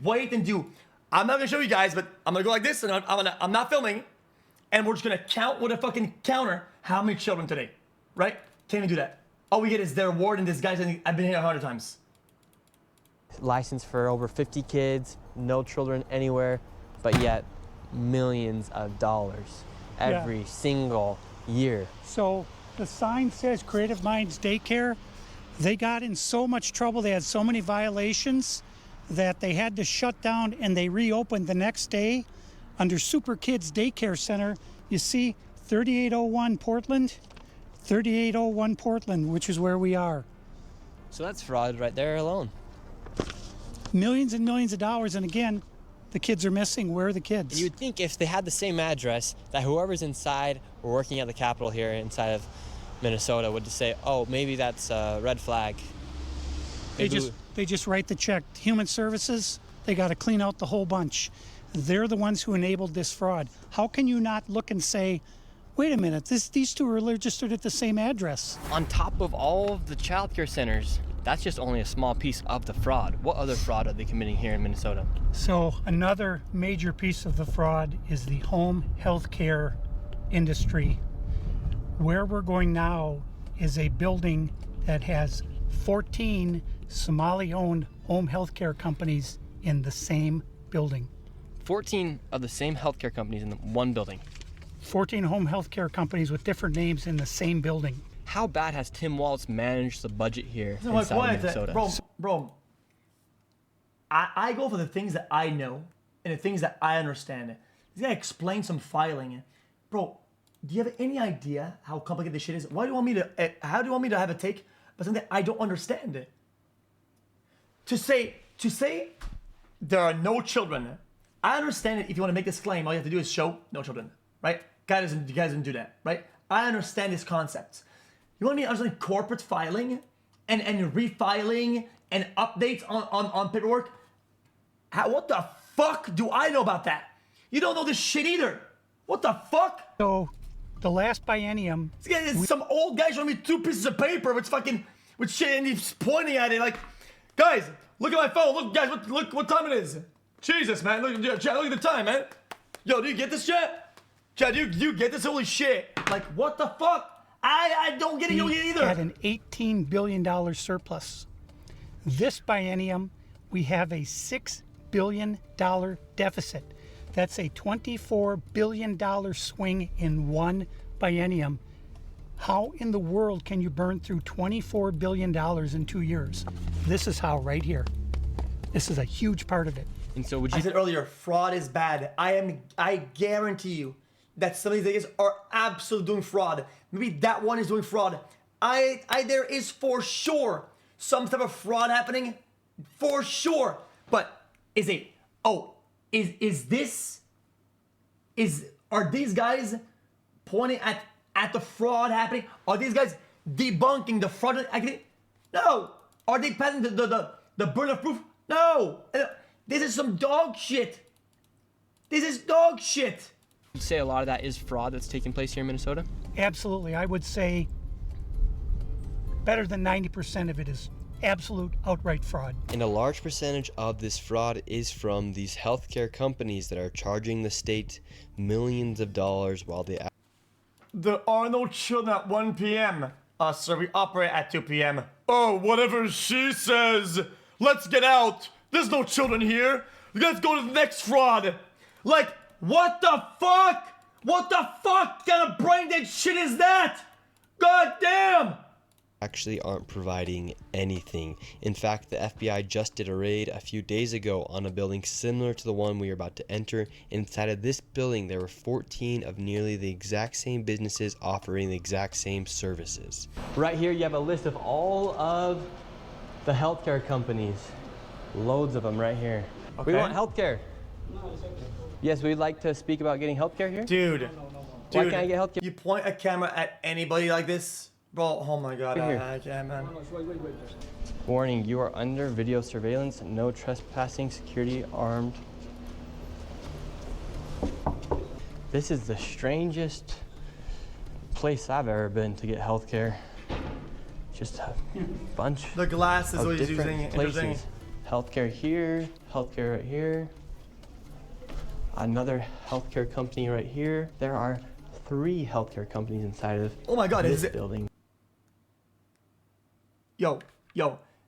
wait and do. I'm not gonna show you guys, but I'm gonna go like this, and I'm not filming, and we're just gonna count with a fucking counter how many children today, right? Can't even do that. All we get is their award, and this guy's saying, I've been here 100 times.
License for over 50 kids, no children anywhere, but yet millions of dollars every single year.
So the sign says Creative Minds Daycare. They got in so much trouble, they had so many violations that they had to shut down, and they reopened the next day under Super Kids Daycare Center. You see 3801 Portland, 3801 Portland, which is where we are.
So that's fraud right there alone.
Millions and millions of dollars, and again, the kids are missing. Where are the kids?
You would think if they had the same address, that whoever's inside or working at the Capitol here inside of Minnesota would just say, oh, maybe that's a red flag.
They just write the check. Human Services, they got to clean out the whole bunch. They're the ones who enabled this fraud. How can you not look and say, wait a minute, these two are registered at the same address?
On top of all of the child care centers, that's just only a small piece of the fraud. What other fraud are they committing here in Minnesota?
So another major piece of the fraud is the home health care industry. Where we're going now is a building that has 14 Somali-owned home health care companies in the same building.
14 of the same healthcare companies in one building.
14 home health care companies with different names in the same building.
How bad has Tim Walz managed the budget here
So
inside of Minnesota?
Bro, I go for the things that I know and the things that I understand. This guy explained some filing. Bro, do you have any idea how complicated this shit is? How do you want me to have a take about something I don't understand? To say there are no children. I understand it. If you want to make this claim, all you have to do is show no children, right? You guys doesn't do that, right? I understand this concept. You want me to understand corporate filing and refiling and updates on paperwork? What the fuck do I know about that? You don't know this shit either. What the fuck?
So, the last biennium...
Some old guy showing me 2 pieces of paper with shit, and he's pointing at it like, guys, look at my phone. Look, guys, look what time it is. Jesus, man. Look at the time, man. Yo, do you get this, chat? Chat, do you get this? Holy shit. Like, what the fuck? I don't get it. You don't get it either.
Had an $18 billion surplus. This biennium, we have a $6 billion deficit. That's a $24 billion swing in one biennium. How in the world can you burn through $24 billion in 2 years? This is how, right here. This is a huge part of it.
And so
I said earlier, fraud is bad. I guarantee you that some of these guys are absolutely doing fraud. Maybe that one is doing fraud. There is for sure some type of fraud happening, for sure. But are these guys pointing at the fraud happening? Are these guys debunking the fraud activity? No. Are they passing the burden of proof? No. This is some dog shit. This is dog shit.
You'd say a lot of that is fraud that's taking place here in Minnesota?
Absolutely. I would say better than 90% of it is absolute outright fraud.
And a large percentage of this fraud is from these healthcare companies that are charging the state millions of dollars while they...
There are no children at 1 p.m. Sir, we operate at 2 p.m. Oh, whatever she says. Let's get out. There's no children here. Let's go to the next fraud. Like, what the fuck? What the fuck kind of brain dead shit is that? God damn.
Actually aren't providing anything. In fact, the FBI just did a raid a few days ago on a building similar to the one we are about to enter. Inside of this building, there were 14 of nearly the exact same businesses offering the exact same services.
Right here, you have a list of all of the healthcare companies. Loads of them right here. Okay. We want healthcare. Yes, we'd like to speak about getting healthcare here.
Dude.
Why can't I get healthcare?
You point a camera at anybody like this? Bro, oh my god, I can't, man.
Warning, you are under video surveillance. No trespassing, security armed. This is the strangest place I've ever been to get healthcare. Just a bunch
the glass is
of
what he's
different
using.
places. Healthcare here, healthcare right here. Another healthcare company right here. There are 3 healthcare companies inside of this building.
Yo,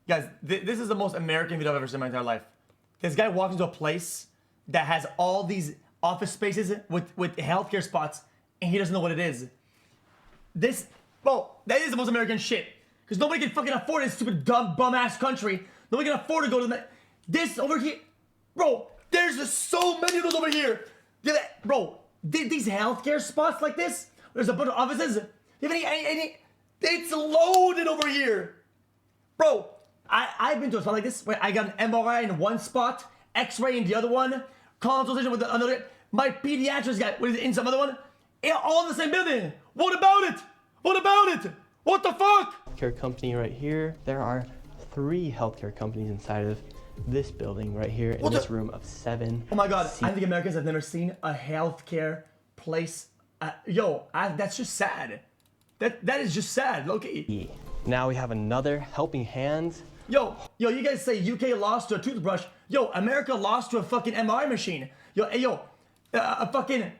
guys, this is the most American video I've ever seen in my entire life. This guy walks into a place that has all these office spaces with healthcare spots, and he doesn't know what it is. That is the most American shit. Because nobody can fucking afford this stupid, dumb, bum-ass country. Nobody can afford to go to this over here. Bro, there's just so many of those over here. Bro, these healthcare spots like this, There's a bunch of offices. You have any? It's loaded over here, bro. I've been to a spot like this where I got an MRI in one spot, X-ray in the other one, consultation with another. My pediatrics guy was in some other one. All in the same building. What about it? What about it? What the fuck?
Healthcare company right here. There are 3 healthcare companies inside of this building right here in this room of 7.
Oh my god, I think Americans have never seen a healthcare place. That's just sad. That is just sad. Okay.
Now we have another helping hand.
Yo, you guys say UK lost to a toothbrush. Yo, America lost to a fucking MRI machine. A fucking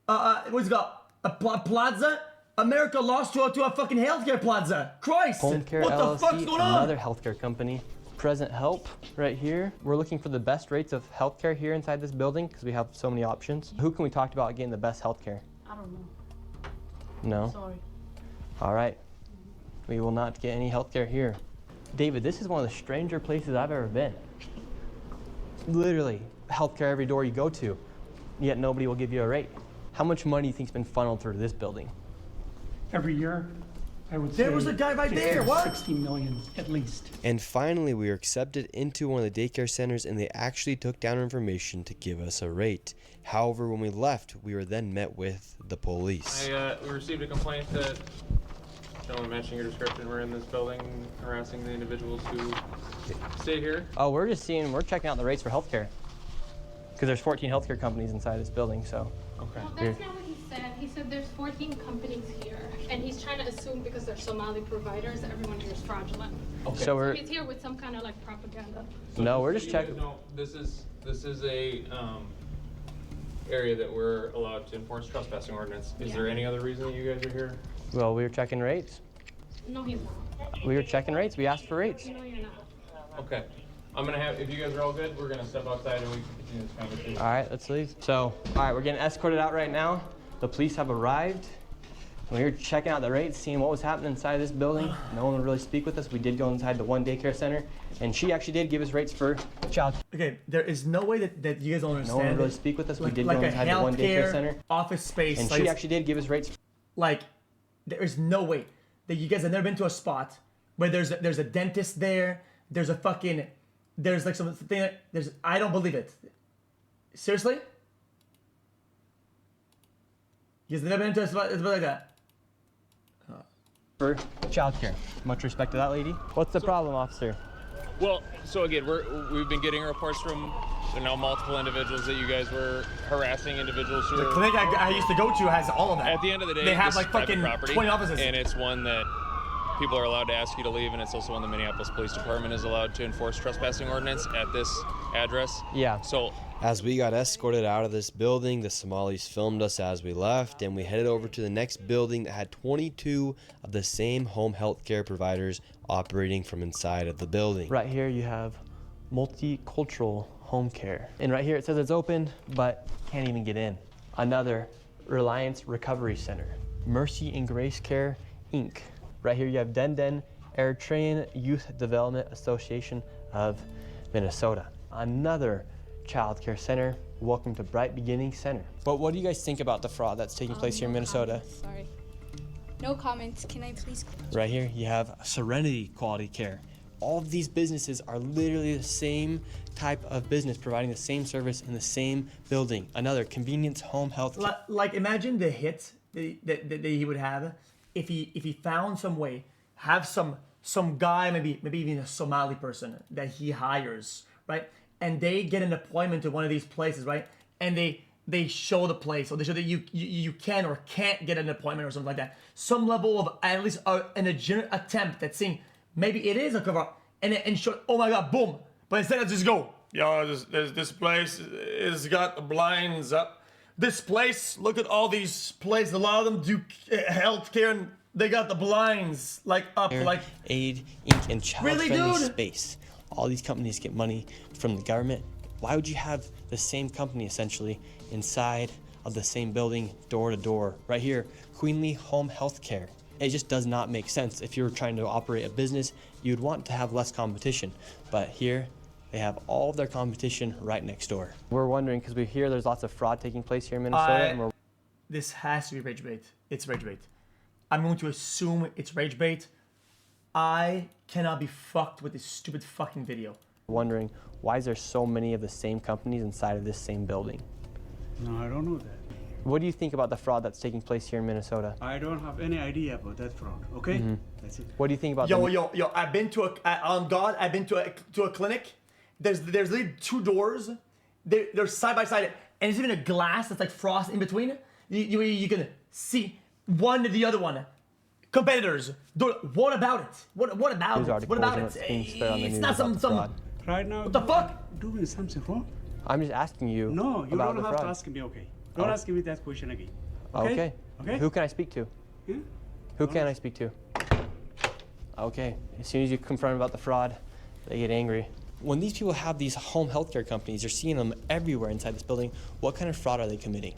what's it called? A plaza? America lost to a fucking healthcare plaza. Christ!
Home Care
what
LLC,
the fuck's going on?
another healthcare company. Present Help right here. We're looking for the best rates of healthcare here inside this building because we have so many options. Who can we talk about getting the best healthcare?
I don't know.
No?
Sorry.
All right. We will not get any healthcare here. David, this is one of the stranger places I've ever been. Literally, healthcare every door you go to, yet nobody will give you a rate. How much money do you think's been funneled through this building?
Every year, I would say
There was a guy right
50
there,
to
what?
60 million at least.
And finally, we were accepted into one of the daycare centers, and they actually took down our information to give us a rate. However, when we left, we were then met with the police.
We received a complaint that gentleman matching your description were in this building harassing the individuals who stay here.
Oh, we're checking out the rates for healthcare. Because there's 14 healthcare companies inside this building, so.
Okay.
Well, that's not what he said. He said there's 14 companies here, and he's trying to assume because they're Somali providers, everyone here is fraudulent.
Okay.
So
He's here with some kind of like propaganda.
No, we're just checking.
No, this is a area that we're allowed to enforce trespassing ordinance. Is there any other reason that you guys are here?
Well, we were checking rates.
No, he's not.
We were checking rates. We asked for rates.
No, you're not.
Okay. I'm gonna have, if you guys are all good, we're gonna step outside and we can continue this conversation.
All right, let's leave. So, all right, we're getting escorted out right now. The police have arrived. We were checking out the rates, seeing what was happening inside this building. No one would really speak with us. We did go inside the one daycare center, and she actually did give us rates for child.
Okay, there is no way that you guys don't understand.
No one would really speak with us. We did
like
go inside the one daycare center.
Office space.
And
like
she actually did give us rates.
Like, there is no way that you guys have never been to a spot where there's a dentist there. There's like something. I don't believe it. Seriously? You guys have never been to a spot like that?
For childcare. Much respect to that lady. What's the problem, officer?
Well, so again, we've been getting reports from now multiple individuals that you guys were harassing individuals who
The
are.
clinic I used to go to has all of that.
At the end of the day,
they have
this
like
is private
fucking
property,
20 offices.
and it's one that people are allowed to ask you to leave, and it's also one the Minneapolis Police Department is allowed to enforce trespassing ordinance at this address.
Yeah.
So
As we got escorted out of this building, the Somalis filmed us as we left, and we headed over to the next building that had 22 of the same home health care providers operating from inside of the building.
Right here you have multicultural home care. And right here it says it's open, but can't even get in. Another Reliance Recovery Center. Mercy and Grace Care, Inc. Right here you have Den Eritrean Youth Development Association of Minnesota. Another child care center. Welcome to Bright Beginning Center. But what do you guys think about the fraud that's taking place here in Minnesota?
Sorry. No comments. Can I please?
Right here you have Serenity Quality Care. All of these businesses are literally the same type of business, providing the same service in the same building. Another convenience home health care.
Like imagine the hit that he would have if he found some way, have some guy, maybe even a Somali person that he hires, right? And they get an appointment to one of these places, right? And they show the place, or they show that you can or can't get an appointment or something like that. Some level of at least an attempt at seeing maybe it is a cover up, and show, oh my god, boom. But instead of just go, this place has got the blinds up. This place, look at all these places. A lot of them do healthcare, and they got the blinds like up, like
Aid Inc. and child-friendly
Really, dude?
space. All these companies get money from the government. Why would you have the same company essentially inside of the same building, door to door? Right here, Queenly Home Health Care. It just does not make sense. If you were trying to operate a business, you'd want to have less competition. But here, they have all of their competition right next door. We're wondering, because we hear there's lots of fraud taking place here in Minnesota, and we're
This has to be rage bait. It's rage bait. I'm going to assume it's rage bait. I cannot be fucked with this stupid fucking video.
Wondering, why is there so many of the same companies inside of this same building?
No, I don't know that.
What do you think about the fraud that's taking place here in Minnesota?
I don't have any idea about that fraud. Okay, that's it.
What do you think about
Yo, I've been to I've been to a clinic. There's literally 2 doors. They're side by side, and there's even a glass that's like frost in between. You can see one to the other one. Competitors. What about it? What about it? What about it? It's not some.
Right now.
What the fuck?
Doing something wrong?
I'm just asking you.
No, you
about
don't
the
have
fraud.
to ask me. Okay. Don't ask me that question again.
Okay.
Okay.
Who can I speak to?
Yeah?
Who can I speak to? Okay. As soon as you confront them about the fraud, they get angry. When these people have these home healthcare companies, you're seeing them everywhere inside this building. What kind of fraud are they committing?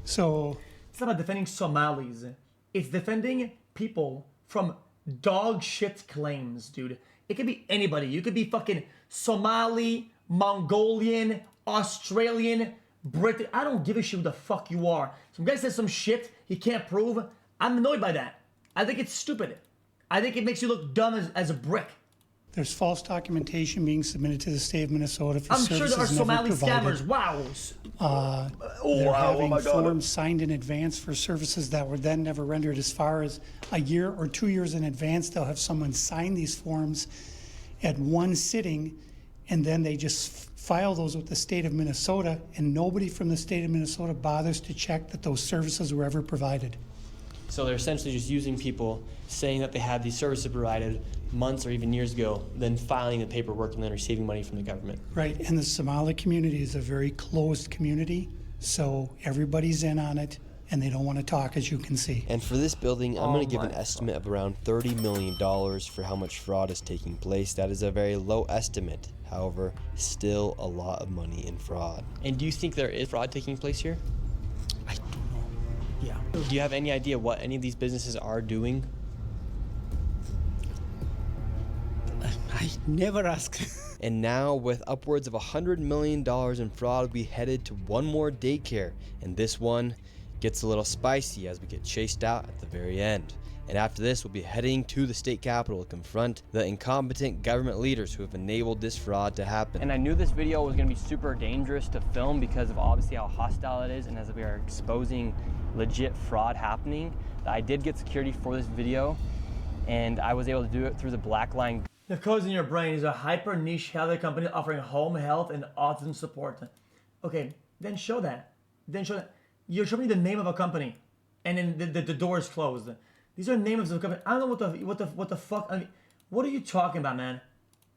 So
it's not about defending Somalis. It's defending people from dog shit claims, dude. It could be anybody. You could be fucking Somali, Mongolian, Australian, British. I don't give a shit who the fuck you are. Some guy says some shit he can't prove. I'm annoyed by that. I think it's stupid. I think it makes you look dumb as a brick.
there's false documentation being submitted to the state of Minnesota for
I'm sure
services
there are Somali
never provided.
scammers. Wow.
They're having forms signed in advance for services that were then never rendered. As far as a year or 2 years in advance, they'll have someone sign these forms at one sitting, and then they just file those with the state of Minnesota, and nobody from the state of Minnesota bothers to check that those services were ever provided.
So they're essentially just using people saying that they had these services provided months or even years ago, then filing the paperwork and then receiving money from the government.
Right, and the Somali community is a very closed community, so everybody's in on it, and they don't want to talk, as you can see.
And for this building, I'm going to give an estimate of around $30 million for how much fraud is taking place. That is a very low estimate. However, still a lot of money in fraud.
And do you think there is fraud taking place here?
I don't know. Yeah.
Do you have any idea what any of these businesses are doing?
I never ask.
And now, with upwards of $100 million in fraud, we headed to one more daycare. And this one gets a little spicy as we get chased out at the very end. And after this, we'll be heading to the state capitol to confront the incompetent government leaders who have enabled this fraud to happen.
And I knew this video was going to be super dangerous to film because of obviously how hostile it is, and as we are exposing legit fraud happening. I did get security for this video, and I was able to do it through the Black Line.
The Codes in Your Brain is a hyper niche healthcare company offering home health and autism support. Okay, then show that. Then show that. You're showing me the name of a company, and then the door is closed. These are names of the company. I don't know what the fuck. I mean, what are you talking about, man?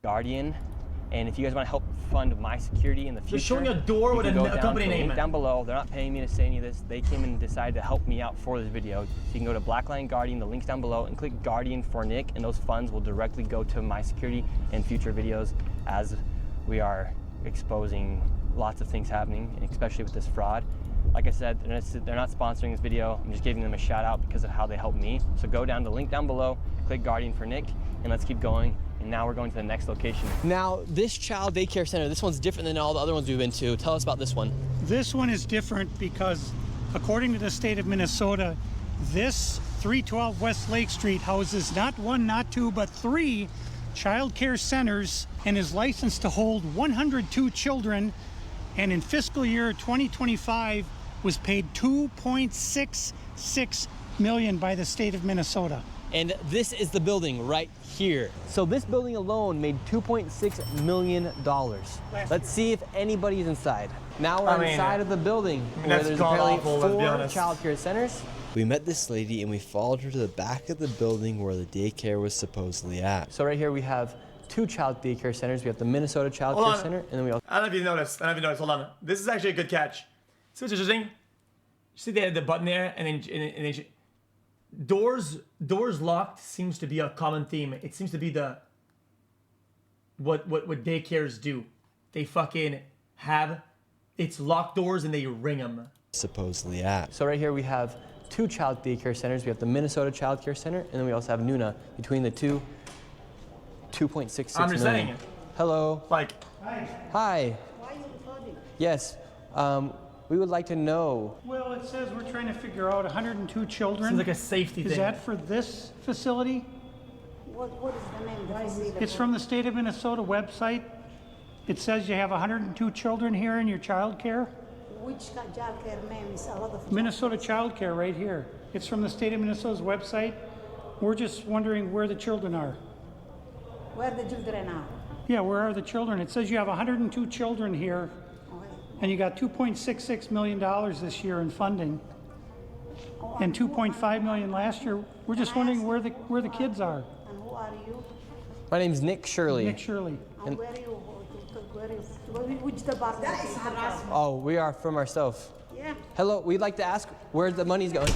Guardian, and if you guys want to help fund my security in the future,
you're showing a door with a company name
down below. They're not paying me to say any of this. They came and decided to help me out for this video. So you can go to Blackline Guardian, the link's down below, and click Guardian for Nick, and those funds will directly go to my security and future videos as we are exposing lots of things happening, and especially with this fraud. Like I said, they're not sponsoring this video. I'm just giving them a shout out because of how they helped me. So go down to the link down below, click Guardian for Nick, and let's keep going. And now we're going to the next location. Now, this child daycare center, this one's different than all the other ones we've been to. Tell us about this one.
This one is different because, according to the state of Minnesota, this 312 West Lake Street houses not one, not two, but 3 child care centers and is licensed to hold 102 children, and in fiscal year 2025 was paid $2.66 million by the state of Minnesota.
And this is the building right here. So this building alone made $2.6 million. Let's see if anybody's inside. Now we're inside of the building where there's apparently 4 child care centers.
We met this lady and we followed her to the back of the building where the daycare was supposedly at.
So right here we have 2 child daycare centers. We have the Minnesota Child Care Center, and then we also...
I don't know if you noticed. Hold on. This is actually a good catch. See what's interesting? You see the button there, and then doors locked seems to be a common theme. It seems to be what daycares do. They fucking have it's locked doors and they ring them.
Supposedly at.
So right here we have 2 child daycare centers. We have the Minnesota Child Care Center, and then we also have Nuna. Between the two, $2.66
I'm just
million.
saying.
Hello.
Like.
Hi.
Why are you recording?
Yes. We would like to know.
Well, it says we're trying to figure out 102 children.
Seems like a safety
Is
thing.
that for this facility?
What is the name of the facility?
It's from the state of Minnesota website. It says you have 102 children here in your child care.
Which child care name is a lot of
Minnesota Child Care right here. It's from the state of Minnesota's website. We're just wondering where the children are.
where the children are.
Yeah, where are the children? It says you have 102 children here, and you got $2.66 million this year in funding, and $2.5 million last year. We're just wondering where the kids are.
And who are you?
My name's Nick Shirley.
Nick Shirley.
And where you? Which department? That is harassment.
Oh, we are from ourselves.
Yeah.
Hello, we'd like to ask where the money's going.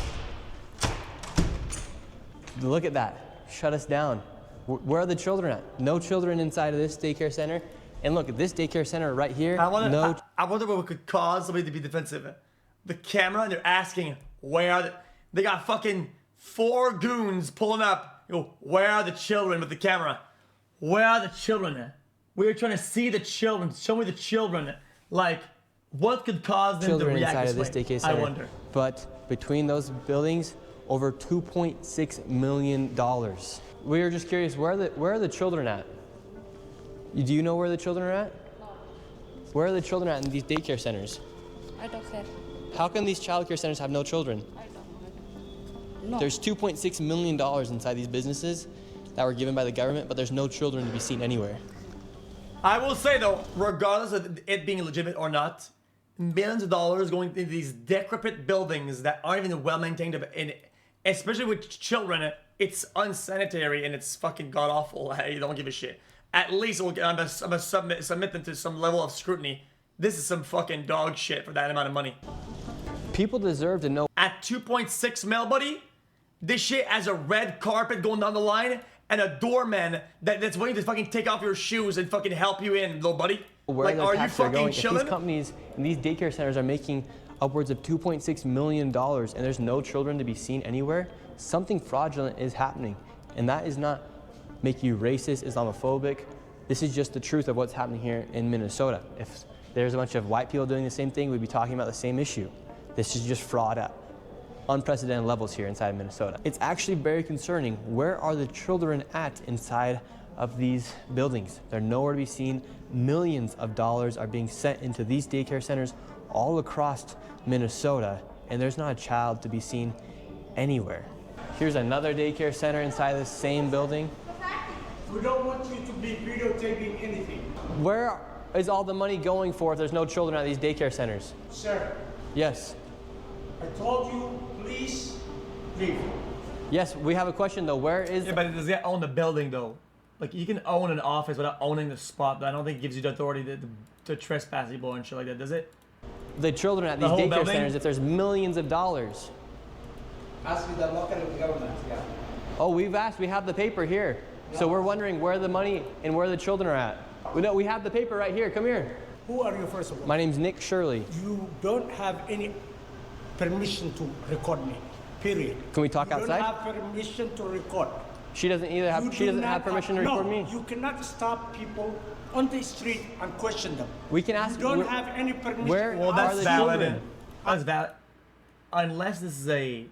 Look at that. Shut us down. Where are the children at? No children inside of this daycare center. And look at this daycare center right here.
I wonder what could cause somebody to be defensive. The camera, and they're asking, where are they got fucking 4 goons pulling up. You go, where are the children with the camera? Where are the children? We're trying to see the children. Show me the children. Like, what could cause them
children
to react
inside
this
of this
way?
daycare center.
I wonder.
But between those buildings, over $2.6 million. We are just curious, where are the children at? Do you know where the children are at? Where are the children at in these daycare centers?
I don't care.
How can these child care centers have no children?
I don't know. No.
There's $2.6 million inside these businesses that were given by the government, but there's no children to be seen anywhere.
I will say though, regardless of it being legitimate or not, millions of dollars going into these decrepit buildings that aren't even well maintained, and especially with children, it's unsanitary and it's fucking god awful. You don't give a shit. At least I'm gonna submit them to some level of scrutiny. This is some fucking dog shit for that amount of money.
People deserve to know.
At 2.6 mil, buddy, this shit has a red carpet going down the line and a doorman that's waiting to fucking take off your shoes and fucking help you in, little buddy.
Where
like,
the
are you
taxes are
fucking
going.
chilling?
If these companies and these daycare centers are making upwards of $2.6 million and there's no children to be seen anywhere, something fraudulent is happening. And that is not make you racist, Islamophobic. This is just the truth of what's happening here in Minnesota. If there's a bunch of white people doing the same thing, we'd be talking about the same issue. This is just fraud at unprecedented levels here inside of Minnesota. It's actually very concerning. Where are the children at inside of these buildings? They're nowhere to be seen. Millions of dollars are being sent into these daycare centers all across Minnesota, and there's not a child to be seen anywhere. Here's another daycare center inside the same building.
We don't want you to be videotaping anything.
Where is all the money going for if there's no children at these daycare centers?
Sir.
Yes.
I told you, please leave.
Yes, we have a question though. Where is...
Yeah, but does it own the building though? Like, you can own an office without owning the spot, but I don't think it gives you the authority to trespass people and shit like that, does it?
The children at these daycare centers, if there's millions of dollars.
Ask the local government, yeah.
Oh, we've asked. We have the paper here. So we're wondering where the money and where the children are at. We have the paper right here. Come here.
Who are you, first of all?
My name's Nick Shirley.
You don't have any permission to record me, period.
Can we talk outside?
You don't have permission to record.
She doesn't either have. She doesn't have permission to record me.
No, you cannot stop people on the street and question them.
We can ask.
You don't have any permission.
Where
well, that's
are the
valid.
children?
That's valid. Unless this is a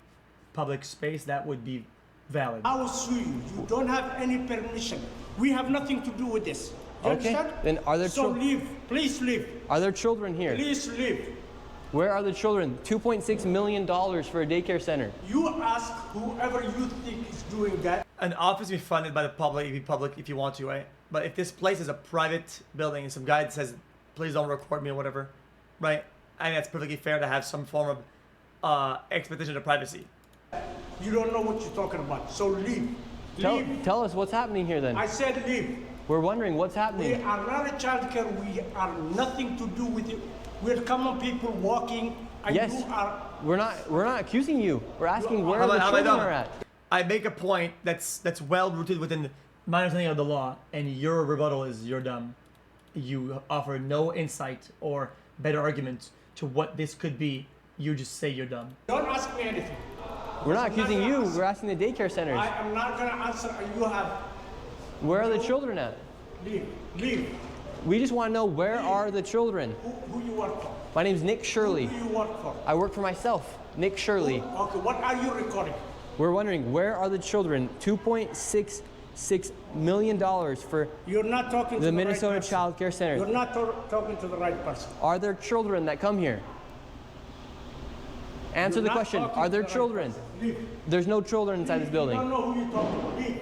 public space, that would be valid.
I will sue you. You don't have any permission. We have nothing to do with this. You
Okay.
understand?
Then are there
so
children?
leave. Please leave.
Are there children here?
Please leave.
Where are the children? $2.6 million for a daycare center.
You ask whoever you think is doing that.
An office be funded by the public, if you want to, right? But if this place is a private building and some guy that says, please don't record me or whatever, right? I think that's perfectly fair to have some form of expectation of privacy.
You don't know what you're talking about, so leave.
Tell us what's happening here then.
I said leave.
We're wondering what's
We
happening.
are not a child care. We are nothing to do with it. We're common people walking, and
Yes.
you are.
We're not accusing you. We're asking where
How
the
about
children
I
are at.
I make a point that's well rooted within my understanding of the law, and your rebuttal is you're dumb. You offer no insight or better argument to what this could be. You just say you're dumb.
Don't ask me anything.
We're not
I'm
accusing
gonna
you.
answer.
We're asking the daycare centers.
I am not gonna answer. You have.
Where are the children at?
Leave. Leave.
We just want to know, where are the children?
Who you work for?
My name's Nick Shirley.
Who do you work for?
I work for myself, Nick Shirley.
Okay, what are you recording?
We're wondering, where are the children? $2.66 million for
You're not talking to
the
the
Minnesota
right person.
Child Care Center.
You're not talking to the right person.
Are there children that come here? Answer
You're
the
not
question.
talking
Are
to
there
the right
children?
person. Leave.
There's no children inside this
You
building.
don't know who you're talking to. Leave.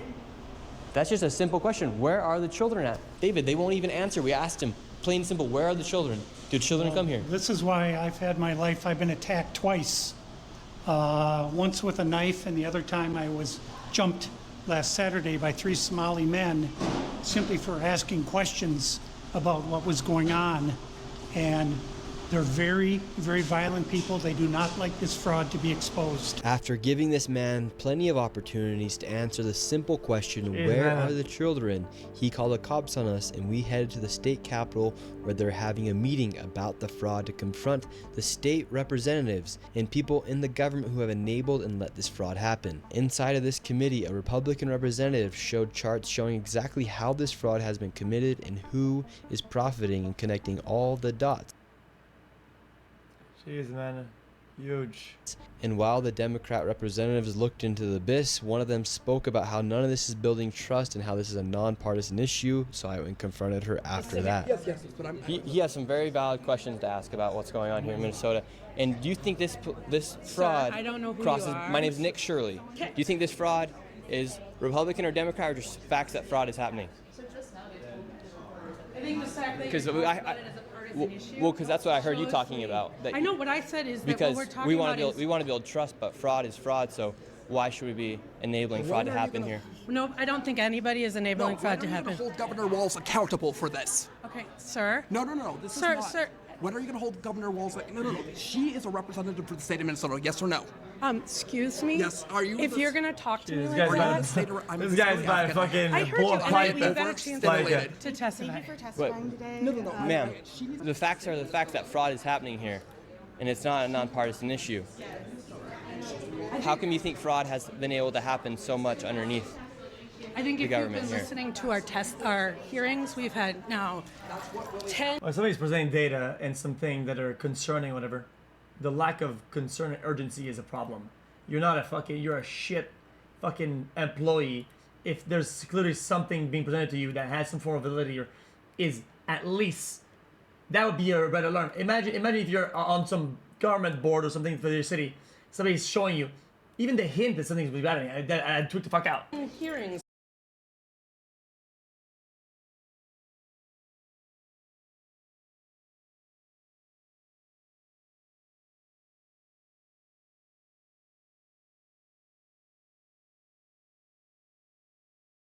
That's just a simple question. Where are the children at? David, they won't even answer. We asked him, plain and simple, where are the children? Do children come here?
This is why I've had my life. I've been attacked twice. Once with a knife, and the other time I was jumped last Saturday by 3 Somali men simply for asking questions about what was going on. And they're very, very violent people. They do not like this fraud to be exposed.
After giving this man plenty of opportunities to answer the simple question, where are the children, he called the cops on us and we headed to the state capitol where they're having a meeting about the fraud to confront the state representatives and people in the government who have enabled and let this fraud happen. Inside of this committee, a Republican representative showed charts showing exactly how this fraud has been committed and who is profiting and connecting all the dots.
Jeez, man, huge.
And while the Democrat representatives looked into the abyss, one of them spoke about how none of this is building trust and how this is a nonpartisan issue, so I went and confronted her after that.
Yes, but I'm...
He has some very valid questions to ask about what's going on here in Minnesota. And do you think this fraud
I don't know who
crosses...
you are.
My name's Nick Shirley.
Okay.
Do you think this fraud is Republican or Democrat, or just facts that fraud is happening?
I think the fact that
Because
you're
I-
talking about it as a partisan issue.
Well, because that's what I heard you
shows
talking
me-
about. That
I know what I said is that
because
what we're talking
we want
about
to build,
is...
we want to build trust, but fraud is fraud. So why should we be enabling fraud to happen here?
No, I don't think anybody is enabling fraud to
When are you
happen.
going to hold Governor Walz accountable for this?
Okay, sir.
No. This
Sir,
is not.
sir.
When are you going to hold Governor Walz? No. She is a representative for the state of Minnesota. Yes or no?
Excuse me?
Yes, are you
If
the-
you're gonna talk to me
This
like
guy's
that...
about to, this guy's about to fucking
I heard
blow
you,
a
and
pipe.
we've got a chance
Like,
to testify.
Thank you for testifying today.
No.
Ma'am, the facts are the facts that fraud is happening here, and it's not a nonpartisan issue. How come you think fraud has been able to happen so much underneath?
I think
the
if you've
government
been
here?
listening to our hearings, we've had now 10...
When somebody's presenting data and something that are concerning, whatever, the lack of concern and urgency is a problem. You're not a fucking, you're a shit fucking employee if there's clearly something being presented to you that has some form of validity or is at least, that would be a red alert. Imagine if you're on some government board or something for your city, somebody's showing you even the hint that something's happening. I'd tweak the fuck out.
hearings.